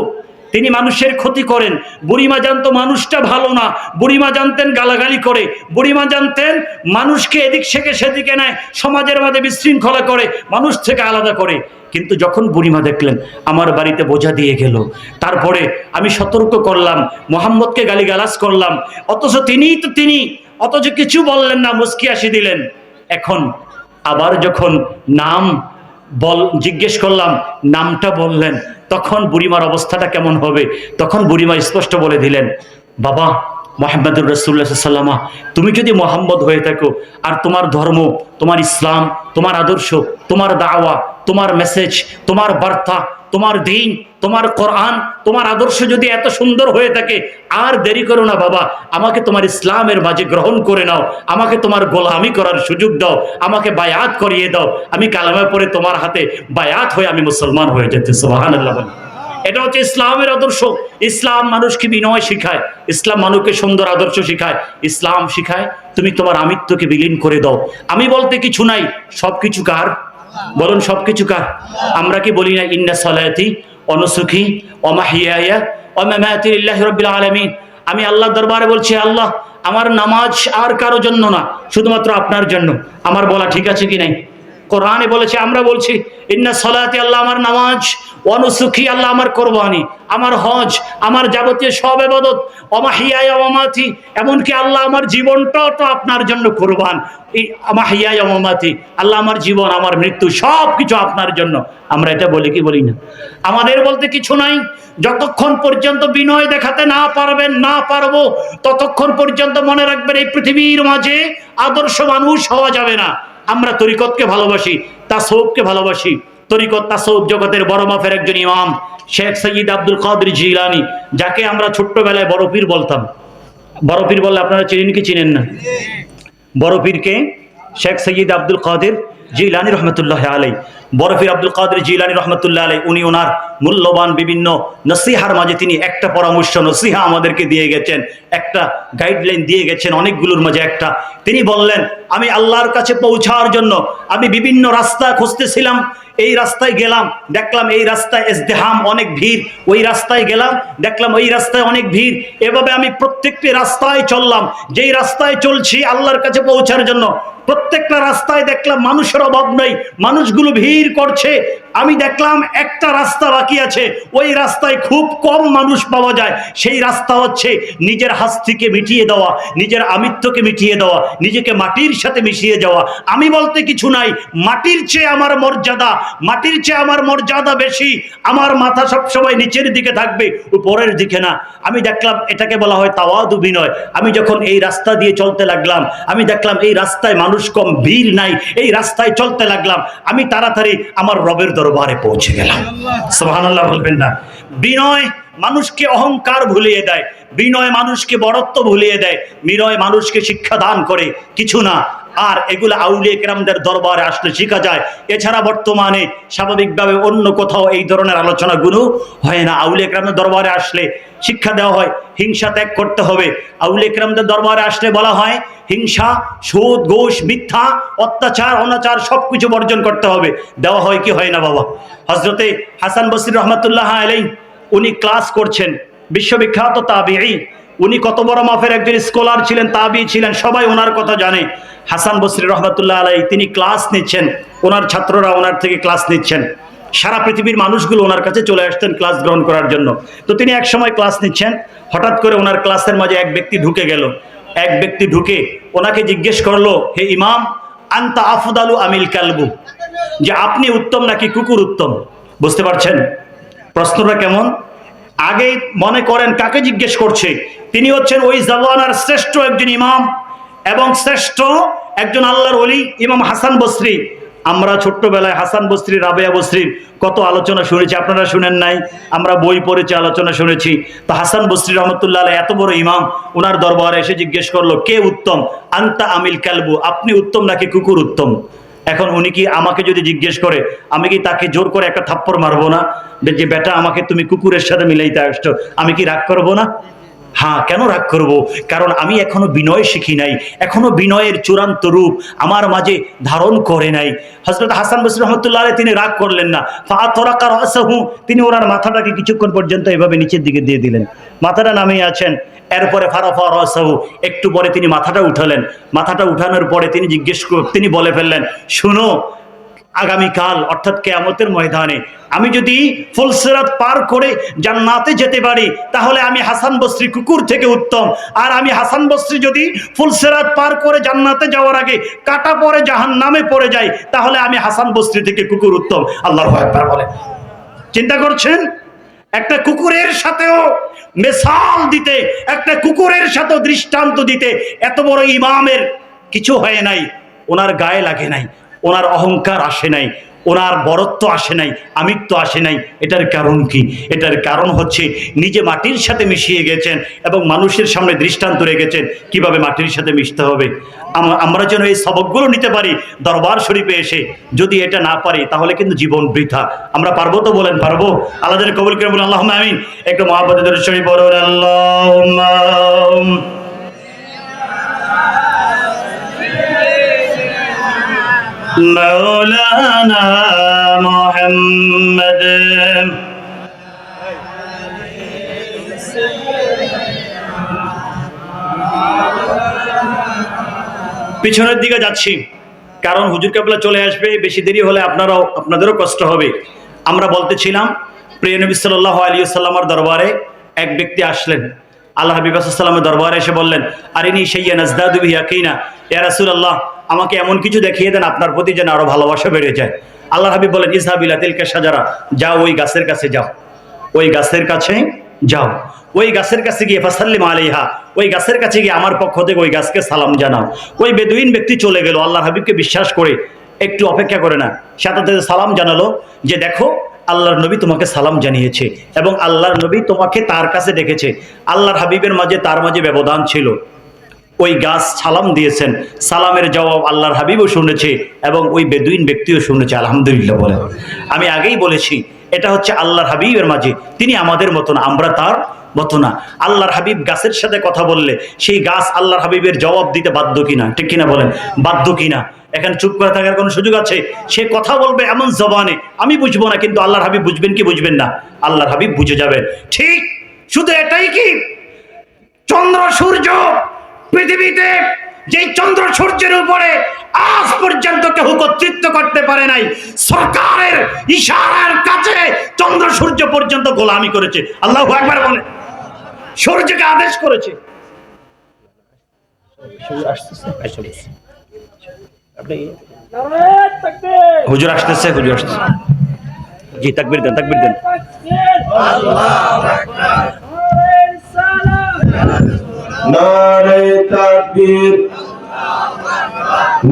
তিনি মানুষের ক্ষতি করেন, বুড়িমা জানতো মানুষটা ভালো না, বুড়িমা জানতেন গালাগালি করে, বুড়িমা জানতেন মানুষকে এদিক থেকে সেদিকে নেয়, সমাজের মাঝে বিশৃঙ্খলা করে, মানুষ থেকে আলাদা করে। কিন্তু যখন বুড়িমা দেখলেন আমার বাড়িতে বোঝা দিয়ে গেল, তারপরে আমি সতর্ক করলাম, মোহাম্মদকে গালিগালাজ করলাম, অথচ তিনি অথচ কিছু বললেন না, মুস্কি হাসি দিলেন। এখন আবার যখন নাম জিজ্ঞেস করলাম, নামটা বললেন, তখন বুড়িমার অবস্থাটা কেমন হবে? তখন বুড়িমা স্পষ্ট বলে দিলেন, বাবা মুহাম্মদুর রাসূলুল্লাহ সাল্লাল্লাহু আলাইহি ওয়াসাল্লাম, তুমি যদি মোহাম্মদ হয়ে থাকো, আর তোমার ধর্ম, তোমার ইসলাম, তোমার আদর্শ, তোমার দাওয়া, তোমার মেসেজ, তোমার বার্তা, তোমার দ্বীন, তোমার কোরআন, তোমার আদর্শ যদি এত সুন্দর হয়ে থাকে, আর দেরি করো না বাবা, আমাকে তোমার ইসলামের মাঝে গ্রহণ করে নাও, আমাকে তোমার গোলামি করার সুযোগ দাও, আমাকে বায়াত করিয়ে দাও, আমি কালেমা পড়ে তোমার হাতে বায়াত হয়ে আমি মুসলমান হয়ে যেতে। সুবহানাল্লাহ। এটা হচ্ছে ইসলামের আদর্শ। ইসলাম মানুষকে বিনয় শিখায়, ইসলাম মানুষকে সুন্দর আদর্শ শিখায়, ইসলাম শিখায় তুমি তোমার আমিত্বকে বিলীন করে দাও। আমি বলতে কিছু নাই, সবকিছু কার? বলুন, সবকিছু কার? আমরা কি বলি না, ইন্না সালাতি ওয়া নুসুকি ওয়া মাহইয়ায়া ওয়া মামাতি লিল্লাহি রাব্বিল আলামিন? আমি আল্লাহর দরবারে বলছি, আল্লাহ আমার নামাজ আর কারো জন্য না, শুধুমাত্র আপনার জন্য। আমার বলা ঠিক আছে কি নাই? কোরআনে বলেছে, আমরা বলছি ইন্না সালাতি, আল্লাহ আমার নামাজ, ওয়া নুসুকি, আল্লাহ আমার কোরবানি, আমার হজ, আমার যাবতীয় সব ইবাদত, ওয়া মাহইয়ায়া ওয়া মামাতি, এমনকি আল্লাহ আমার জীবনটাও তো আপনার জন্য কুরবান। মাহইয়ায়া ওয়া মামাতি, আল্লাহ আমার জীবন, আমার মৃত্যু সব কিছু আপনার জন্য। আমরা এটা বলি কি বলি না? আমাদের বলতে কিছু নাই। যতক্ষণ পর্যন্ত বিনয় দেখাতে না পারবেন, না পারবো, ততক্ষণ পর্যন্ত মনে রাখবেন এই পৃথিবীর মাঝে আদর্শ মানুষ হওয়া যাবে না। আমরা তরিকতকে ভালোবাসি, তাসাউফকে ভালোবাসি। তরিকত তাসাউফ জগতের বড় মাপের একজন ইমাম শেখ সৈয়দ আব্দুল কাদের জিলানী, যাকে আমরা ছোট্টবেলায় বড় পীর বলতাম। বড় পীর বললে আপনারা চিনেন কি চিনেন না? বড় পীরকে শেখ সৈয়দ আব্দুল কাদের জিলানী রহমতুল্লাহ আলাই। বরফির আব্দুল কাদের জিলানী রহমতুল্লাহ আলাইহি উনি ওনার মূল্যবান বিভিন্ন নসিহার মাঝে তিনি একটা পরামর্শ নসিহা আমাদেরকে দিয়ে গেছেন, একটা গাইডলাইন দিয়ে গেছেন অনেকগুলোর মাঝে একটা। তিনি বললেন, আমি আল্লাহর কাছে পৌঁছার জন্য আমি বিভিন্ন রাস্তা খুঁজতেছিলাম, এই রাস্তায় গেলাম, দেখলাম এই রাস্তায় ইজদিহাম, অনেক ভিড়, ওই রাস্তায় গেলাম, দেখলাম ওই রাস্তায় অনেক ভিড়। এভাবে আমি প্রত্যেকটি রাস্তায় চললাম, যেই রাস্তায় চলছি আল্লাহর কাছে পৌঁছার জন্য প্রত্যেকটা রাস্তায় দেখলাম মানুষের অভাব নেই, মানুষগুলো ভিড় করছে। আমি দেখলাম একটা রাস্তা বাকি আছে, ওই রাস্তায় খুব কম মানুষ পাওয়া যায়। সেই রাস্তা হচ্ছে নিজের হাস্তিকে মিটিয়ে দেওয়া, নিজের আমিত্বকে মিটিয়ে দেওয়া, নিজেকে মাটির সাথে মিশিয়ে যাওয়া। আমি বলতে কিছু নাই, মাটির চেয়ে আমার মর্যাদা, মাটির চেয়ে আমার মর্যাদা বেশি। আমার মাথা সবসময় নিচের দিকে থাকবে, উপরের দিকে না। আমি দেখলাম এটাকে বলা হয় তাওয়াদু, বিনয়। আমি যখন এই রাস্তা দিয়ে চলতে লাগলাম, আমি দেখলাম এই রাস্তায় মানুষ কম, ভিড় নাই, এই রাস্তায় চলতে লাগলাম, আমি তাড়াতাড়ি আমার রবের দরবারে পৌঁছে গেলাম। সুবহানাল্লাহ বলবেন না? বিনয় মানুষকে অহংকার ভুলিয়ে দেয়, বিনয় মানুষকে বড়ত্ব ভুলিয়ে দেয়, বিনয় মানুষকে শিক্ষা দান করে, কিছু না। আর এগুলো আউলিয়া কেরামদের দরবারে আসলে শিখা যায়। এছাড়া বর্তমানে স্বাভাবিকভাবে অন্য কোথাও এই ধরনের আলোচনাগুলো হয় না। আউলিয়া কেরামদের দরবারে আসলে শিক্ষা দেওয়া হয় হিংসা ত্যাগ করতে হবে। আউলিয়া কেরামদের দরবারে আসলে বলা হয় হিংসা, সুদ, ঘুষ, মিথ্যা, অত্যাচার, অনাচার সবকিছু বর্জন করতে হবে। দেওয়া হয় কি হয় না বাবা? হযরতে হাসান বসরি রহমাতুল্লাহ আলাইহি উনি ক্লাস করছেন, বিশ্ববিখ্যাত তাবিঈ। উনি কত বড় মাপের একজন স্কলার ছিলেন, তাবিঈ ছিলেন, সবাই ওনার কথা জানে। হাসান বসরি রহমাতুল্লাহ আলাইহি তিনি ক্লাস নিচ্ছেন, ওনার ছাত্ররা ওনার থেকে ক্লাস নিচ্ছেন। সারা পৃথিবীর মানুষগুলো ওনার কাছে চলে আসতেন ক্লাস গ্রহণ করার জন্য। তো তিনি এক সময় ক্লাস নিচ্ছেন, হঠাৎ করে ওনার ক্লাসের মাঝে এক ব্যক্তি ঢুকে গেল। এক ব্যক্তি ঢুকে ওনাকে জিজ্ঞেস করলো, হে ইমাম, আনতা আফদালু আমিল কালবু, যে আপনি উত্তম নাকি কুকুর উত্তম? বুঝতে পারছেন প্রশ্নটা কেমন? আগে মনে করেন কাকে জিজ্ঞেস করছে? তিনি হচ্ছেন ওই জামানার শ্রেষ্ঠ একজন ইমাম এবং শ্রেষ্ঠ একজন আল্লাহর ওলি, ইমাম হাসান বসরি। আমরা ছোট্টবেলায় হাসান বসরি, রাবেয়া বসরির কত আলোচনা শুনেছি, আপনারা শুনেন নাই? আমরা বই পড়েছি, আলোচনা শুনেছি। তো হাসান বসরি রহমতুল্লাহ আলাইহি এত বড় ইমাম, ওনার দরবারে এসে জিজ্ঞেস করলো, কে উত্তম? আনতা আমিল কালবু, আপনি উত্তম নাকি কুকুর উত্তম? এখন উনি কি আমাকে যদি জিজ্ঞেস করে, আমি কি তাকে জোর করে একটা থাপ্পড় মারবো না? যে বেটা আমাকে তুমি কুকুরের সাথে মিলাইতে আসছো, আমি কি রাগ করবো না? হ্যাঁ, কেন রাগ করব? কারণ আমি এখনো বিনয় শিখি নাই, এখনো বিনয়ের চূড়ান্ত রূপ আমার মাঝে ধারণ করে নাই। হযরত হাসান বসরি রহমাতুল্লাহ আলাইহি তিনি রাগ করলেন না, ফাআতরাকা রাসাহু, তিনি ওনার মাথাটাকে কিছুক্ষণ পর্যন্ত এভাবে নিচের দিকে দিয়ে দিলেন, মাথাটা নামিয়ে আছেন। এরপরে ফারাফা রাসাহু, একটু পরে তিনি মাথাটা উঠালেন। মাথাটা উঠানোর পরে তিনি বলে ফেললেন, শুনো, আগামীকাল অর্থাৎ কিয়ামতের ময়দানে আমি যদি ফুলসিরাত পার করে জান্নাতে যেতে পারি, তাহলে আমি হাসান বসরি কুকুর থেকে উত্তম। আর আমি হাসান বসরি যদি ফুলসিরাত পার করে জান্নাতে যাওয়ার আগে কাটা পরে জাহান্নামে পড়ে যাই, তাহলে আমি হাসান বসরি থেকে কুকুর উত্তম। আল্লাহু আকবার বলে। চিন্তা করছেন, একটা কুকুরের সাথেও মিসাল দিতে, একটা কুকুরের সাথেও দৃষ্টান্ত দিতে এত বড় ইমামের কিছু হয় নাই, ওনার গায়ে লাগে নাই, ওনার অহংকার আসে নাই, ওনার বরত্ব আসে নাই, আমিত্ব আসে নাই। এটার কারণ কি? এটার কারণ হচ্ছে নিজে মাটির সাথে মিশিয়ে গেছেন এবং মানুষের সামনে দৃষ্টান্ত রেখেছেন কিভাবে মাটির সাথে মিশতে হবে। আমরা যেন এই সবকগুলো নিতে পারি দরবার শরীফে এসে। যদি এটা না পারি তাহলে কিন্তু জীবন বৃথা। আমরা পারবো তো? বলেন পারবো? আল্লাহ যেন কবুল করে বলেন আল্লাহুম্মা আমিন। একটু মহব্বতে দরুদ শরীফ পড়ুন, আল্লাহুম্মা مولانا محمد। পিছনের দিকে যাচ্ছি কারণ হুজুর কেবলা চলে আসবে, বেশি দেরি হলে আপনাদেরও কষ্ট হবে। আমরা বলতেছিলাম প্রিয় নবী সাল্লাল্লাহু আলাইহি ওয়াসাল্লামের দরবারে এক ব্যক্তি আসলেন। আল্লাহ হাবিব সাল্লাল্লাহু আলাইহি ওয়াসাল্লামের দরবারে এসে বললেন, আরিনী শাইয়ান আজদাদু বিহি ইয়াকিনা, ইয়া রাসূলুল্লাহ, আমাকে এমন কিছু দেখিয়ে দেন আপনার প্রতি যেন আরো ভালোবাসা বেড়ে যায়। আল্লাহ হাবিব বলেন, ইযহাব ইলা তিলকা শাজারা, যাও ওই গাছের কাছে যাও, ওই গাছের কাছে যাও, ওই গাছের কাছে গিয়ে ফাসাল্লিম আলাইহা, ওই গাছের কাছে গিয়ে আমার পক্ষ থেকে ওই গাছকে সালাম জানাও। ওই বেদুইন ব্যক্তি চলে গেল, আল্লাহর হাবিবকে বিশ্বাস করে একটু অপেক্ষা করে না, সাথে সাথে সালাম জানালো যে দেখো আল্লাহর নবী তোমাকে সালাম জানিয়েছে এবং আল্লাহর নবী তোমাকে তার কাছে ডেকেছে। আল্লাহর হাবিবের মাঝে তার মাঝে ব্যবধান ছিল ওই গাছ সালাম দিয়েছেন, সালামের জবাব আল্লাহর হাবিবও শুনেছে এবং ওই বেদুইন ব্যক্তিও শুনেছে। আলহামদুলিল্লাহ বলে। আমি আগেই বলেছি এটা হচ্ছে আল্লাহর হাবিবের মাঝে, তিনি আমাদের মতো না, আমরা তার মতো না। আল্লাহর হাবিব গাছের সাথে কথা বললে সেই গাছ আল্লাহর হাবিবের জবাব দিতে বাধ্য কিনা, ঠিক কিনা বলেন, বাধ্য কিনা? এখানে চুপ করে থাকার কোনো সুযোগ আছে? সে কথা বলবে এমন জবানে, আমি বুঝবো না, কিন্তু আল্লাহর হাবিব বুঝবেন কি বুঝবেন না? আল্লাহর হাবিব বুঝে যাবেন। ঠিক শুধু এটাই কি, চন্দ্র সূর্য পৃথিবীতে যে চন্দ্র সূর্যের উপরে আজ পর্যন্ত কেউ কর্তৃত্ব করতে পারে নাই, সরকারের ইশারার কাছে চন্দ্র সূর্য পর্যন্ত গোলামি করেছে। আল্লাহু আকবার বলে, সূর্যকে আদেশ করেছে। হুজুর আসতেছে, হুজুর আসতেছে। জি তাকবীর দেন, তাকবীর দেন। নারে তাকবীর,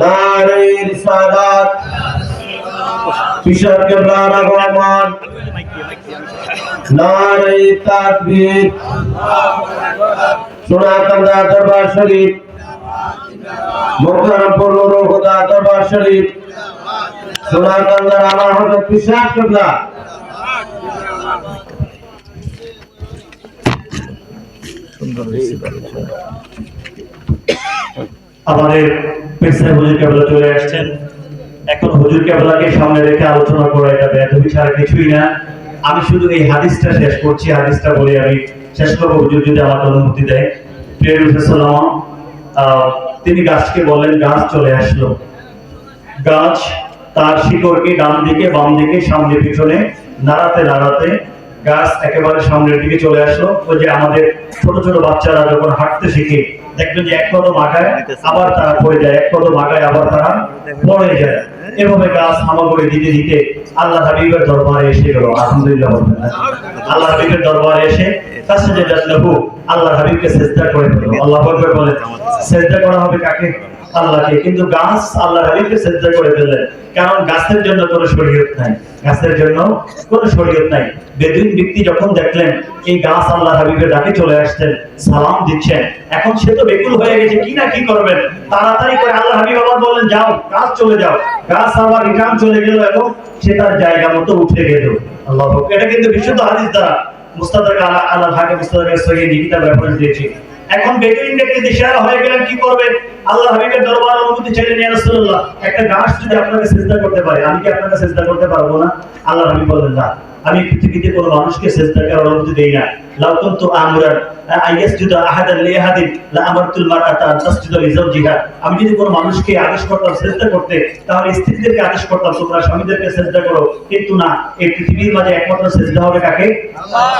নারে রিসালাত, পিশার কেবলার আগমন, নারে তাকবীর, সোনাকান্দা দরবার শরীফ, মুকররমপুর নুরুল হুদা দরবার শরীফ, সোনাকান্দার আলা হযরত পিশার কেবলা। আমাদের পীর সাহেব হুজুর কেবলা চলে আসছেন। এখন হুজুর কেবলাকে সামনে রেখে আলোচনা করা এটা বেয়াদবি ছাড়া কিছুই না। আমি শুধু এই হাদিসটা শেষ করছি, হাদিসটা বলে আমি শেষ করবো, হুজুর যদি আমাকে অনুমতি দেয়। প্রিয় রাসূলুল্লাহ তিনি গাছকে বললেন, গাছ চলে আসলো। গাছ তার শিকড়কে ডান দিকে বাম দিকে সামনে পিছনে নাড়াতে নাড়াতে গাছ একেবারে সামনের দিকে চলে আসলো। ওই যে আমাদের ছোট ছোট বাচ্চারা যখন হাঁটতে শিখে দেখবেন যে এক কদম আগায় আবার তারা পড়ে যায়, এক কদম আগায় আবার তারা পড়ে যায়। এভাবে গাছ হামাগুড়ি দিতে দিতে আল্লাহ হাবিবের দরবারে এসে গেল। আলহামদুলিল্লাহ বলবেন। আল্লাহ হাবিবের দরবারে এসে আল্লাহ হাবিবকে সেজদা করে দিল। আল্লাহু আকবার বলেন। সেজদা করা হবে কাকে? আল্লাহকে। কিন্তু গাছ আল্লাহ হাবিবকে সেজদা করে দিলেন, কারণ গাছের জন্য কোনো শরীয়ত নাই, গাছের জন্য কোনো শরীয়ত নাই। বেদুইন ব্যক্তি যখন দেখলেন এই গাছ আল্লাহ হাবিবের ডাকে চলে আসছেন, সালাম দিচ্ছেন, এখন সে তো বেকুল হয়ে গেছে, কি না কি করবেন। তাড়াতাড়ি করে আল্লাহ হাবিব আবার বললেন, যাও গাছ চলে যাও। গাছ আবার রিটার্ন চলে গেল এবং সে তার জায়গা মতো উঠে গেল। আল্লাহ, এটা কিন্তু বিশুদ্ধ হাদিস দ্বারা মুস্তাদরাক আলা হাকিম মুস্তাদরাক সহিহ কিতাব রেফারেন্স দিয়েছি। এখন বেদুইন ব্যক্তি দিশেহারা হয়ে গেলেন, কি করবেন? আল্লাহ হাবিবের দরবারে অনুমতি চাইলেন, ইয়া রাসূলুল্লাহ একটা গাছ যদি আপনাকে সিজদা করতে পারে, আমি কি আপনাকে সিজদা করতে পারবো না? আল্লাহ হাবিব বললেন, না, আমি পৃথিবীতে কোনো মানুষকে সিজদা করার অনুমতি দেই না। লাউ কুনতু আমরান আইয়াসজুদু আহাদান লিআহাদিন লা আমারতুল মারআতা আন তাসজুদা লিজাওজিহা। আমি যদি কোনো মানুষকে আদেশ করতাম সিজদা করতে, তাহলে স্ত্রীদেরকে আদেশ করতাম তোমরা স্বামীদেরকে সিজদা করো। কিন্তু না, এই পৃথিবীর মাঝে একমাত্র সিজদা হবে কাকে?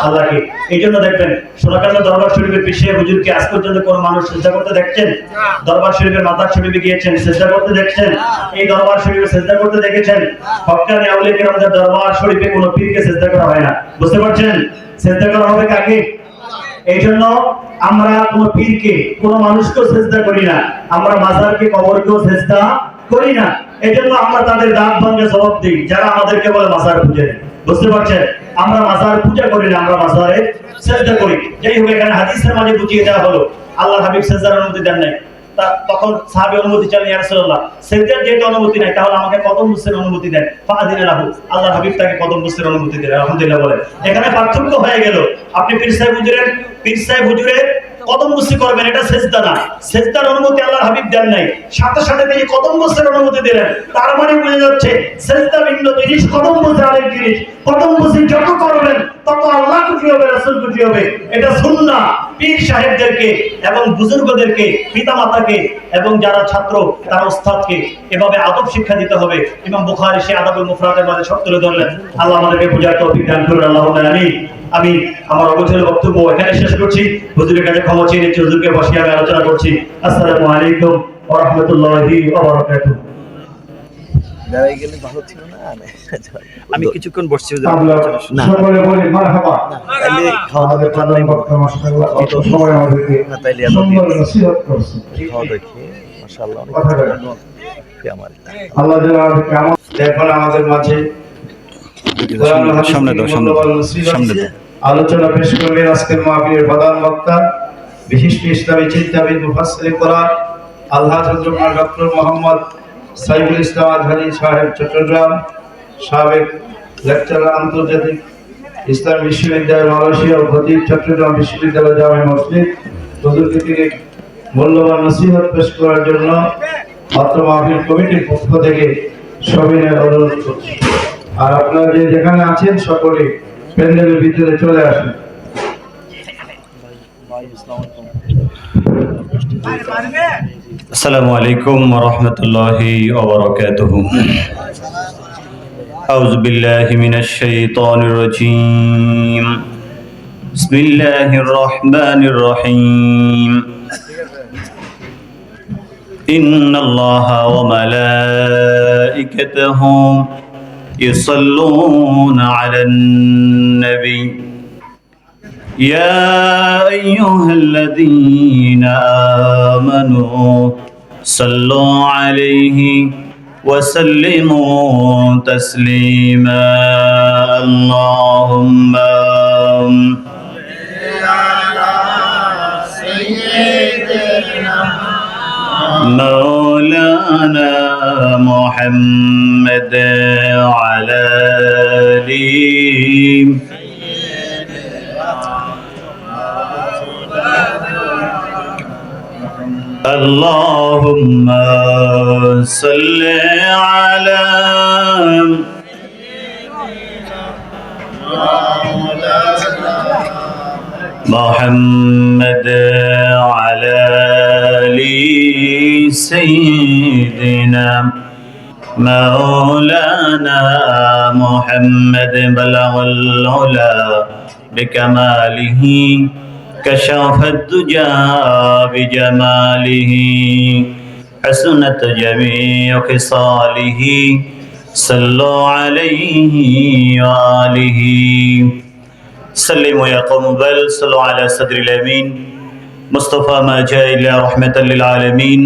আল্লাহকে। এইজন্য দেখবেন সোনাকান্দা দরবার শরীফের পিছিয়ে হুজুরকে আজ পর্যন্ত কোনো মানুষ সিজদা করতে দেখছেন? দরবার শরীফের মাজার শরীফে গিয়েছেন, সিজদা করতে দেখছেন? এই দরবার শরীফে সিজদা করতে দেখেছেন? হক্কানি আউলিয়া কিরামদের দরবার শরীফে কোনো পীরকে সিজদা করা হয় না। বুঝতে পারছেন? সিজদা করা হবে কাকে? এই জন্য আমরা কোন পীরকে, কোন মানুষকে সিজদা করি না, আমরা মাজারকে, কবরকেও সিজদা করি না। এই জন্য আমরা তাদের দাঁত ভাঙে জবাব দিই যারা আমাদেরকে বলে মাজার পূজারী। বুঝতে পারছেন? আমরা মাজার পূজা করি না, আমরা মাজারে সিজদা করি। যাই হোক, এখানে হাদিসের মাঝে বুঝিয়ে দেওয়া হলো আল্লাহ হাবিব সিজদার অনুমতি দেন নাই। তখন সাহাবী অনুমতি চাইলেন, ইয়া রাসূলুল্লাহ সিজদার যেহেতু অনুমতি নাই, তাহলে আমাকে কদম বুসের অনুমতি দেন। ফাআদিনা লাহু, আল্লাহ হাবিব তাকে কদম বুসের অনুমতি দিলেন। আলহামদুলিল্লাহ বলে। এখানে পার্থক্য হয়ে গেল, আপনি পীর সাহেব হুজুরের কদম বুসি করবেন, এটা সিজদা না। সিজদার অনুমতি আল্লাহ হাবিব দেন নাই, সাথে সাথে তিনি কদম বুসের অনুমতি দিলেন। তার মানে বোঝা যাচ্ছে সিজদা ভিন্ন জিনিস, কদম বুসি আরেক জিনিস। কদম বুসি যত করবেন তত আল্লাহ খুশি হবে, রাসূল খুশি হবে। এটা সুন্নাহ। পীর সাহেবদেরকে এবং বুজুর্গদেরকে, পিতামাতাকে এবং যারা ছাত্র তারা ওস্তাদকে এভাবে আদব শিক্ষা দিতে হবে। ইমাম বুখারী সে আদাবুল মুফরাদের মাঝে সব তুলে ধরলেন। আল্লাহ আমাদেরকে বোঝার তৌফিক দান করুন। আল্লাহুম্মা আমিন। আমি আমার অবচল বক্তব্য এখানে শেষ করছি। হুজুরের কাছে ক্ষমা চেয়ে নিচ্ছি, হুজুরকে বসিয়ে আমি আলোচনা করছি। আসসালামু আলাইকুম ওয়া রাহমাতুল্লাহি ওয়া বারাকাতুহু। আমি কিছুক্ষণ বসছি সকলে বলি মারহাবা। আমাদের প্রধান বক্তা মাশাআল্লাহ অত সময় আমাদেরকে সুন্দর নসিহত করছেন। মাশাআল্লাহ আল্লাহ আমাদেরকে এখন আমাদের মাঝে সামনে দাও, সামনে দাও। আলোচনা পেশ করবেন আজকের মাহফিলের প্রধান বক্তা বিশিষ্ট ইসলামী চিন্তাবিদ মুফাসসির কোরআন আলহাজ হযরত ডক্টর মোহাম্মদ সাইফুল ইসলাম আজহারী সাহেব চট্টগ্রাম, সাবেক লেকচারার আন্তর্জাতিক ইসলাম বিশ্ববিদ্যালয় মালয়েশিয়া ও খতিব চট্টগ্রাম বিশ্ববিদ্যালয় জামে মসজিদ, হুজুরকে তিনি মূল্যবান নসিহত পেশ করার জন্য অত্র মাহফিল কমিটির পক্ষ থেকে সবিনয় অনুরোধ করছি। আর আপনারা যে যেখানে আছেন সকলে প্যান্ডেলের ভিতরে চলে আসুন। আসসালামু আলাইকুম ওয়া রাহমাতুল্লাহি ওয়া বারাকাতুহু। আউযু বিল্লাহি মিনাশ শাইতানির রাজীম। বিসমিল্লাহির রহমানির রহিম। ইন্নাল্লাহা ওয়া মালাইকাতাহু ইউসাল্লুনা আলান নবী يا أيها الذين آمنوا صلوا عليه وسلموا تسليما اللهم مولانا محمد على آله اللهم صل على محمد على آل سيدنا مولانا محمد بلغ العلا بكماله كشف الدجى بجماله حسنت جميع خصاله صلوا عليه وآله سلموا يا قوم بل صلوا على صدر الأمين مصطفى ما جاء إلا رحمة للعالمين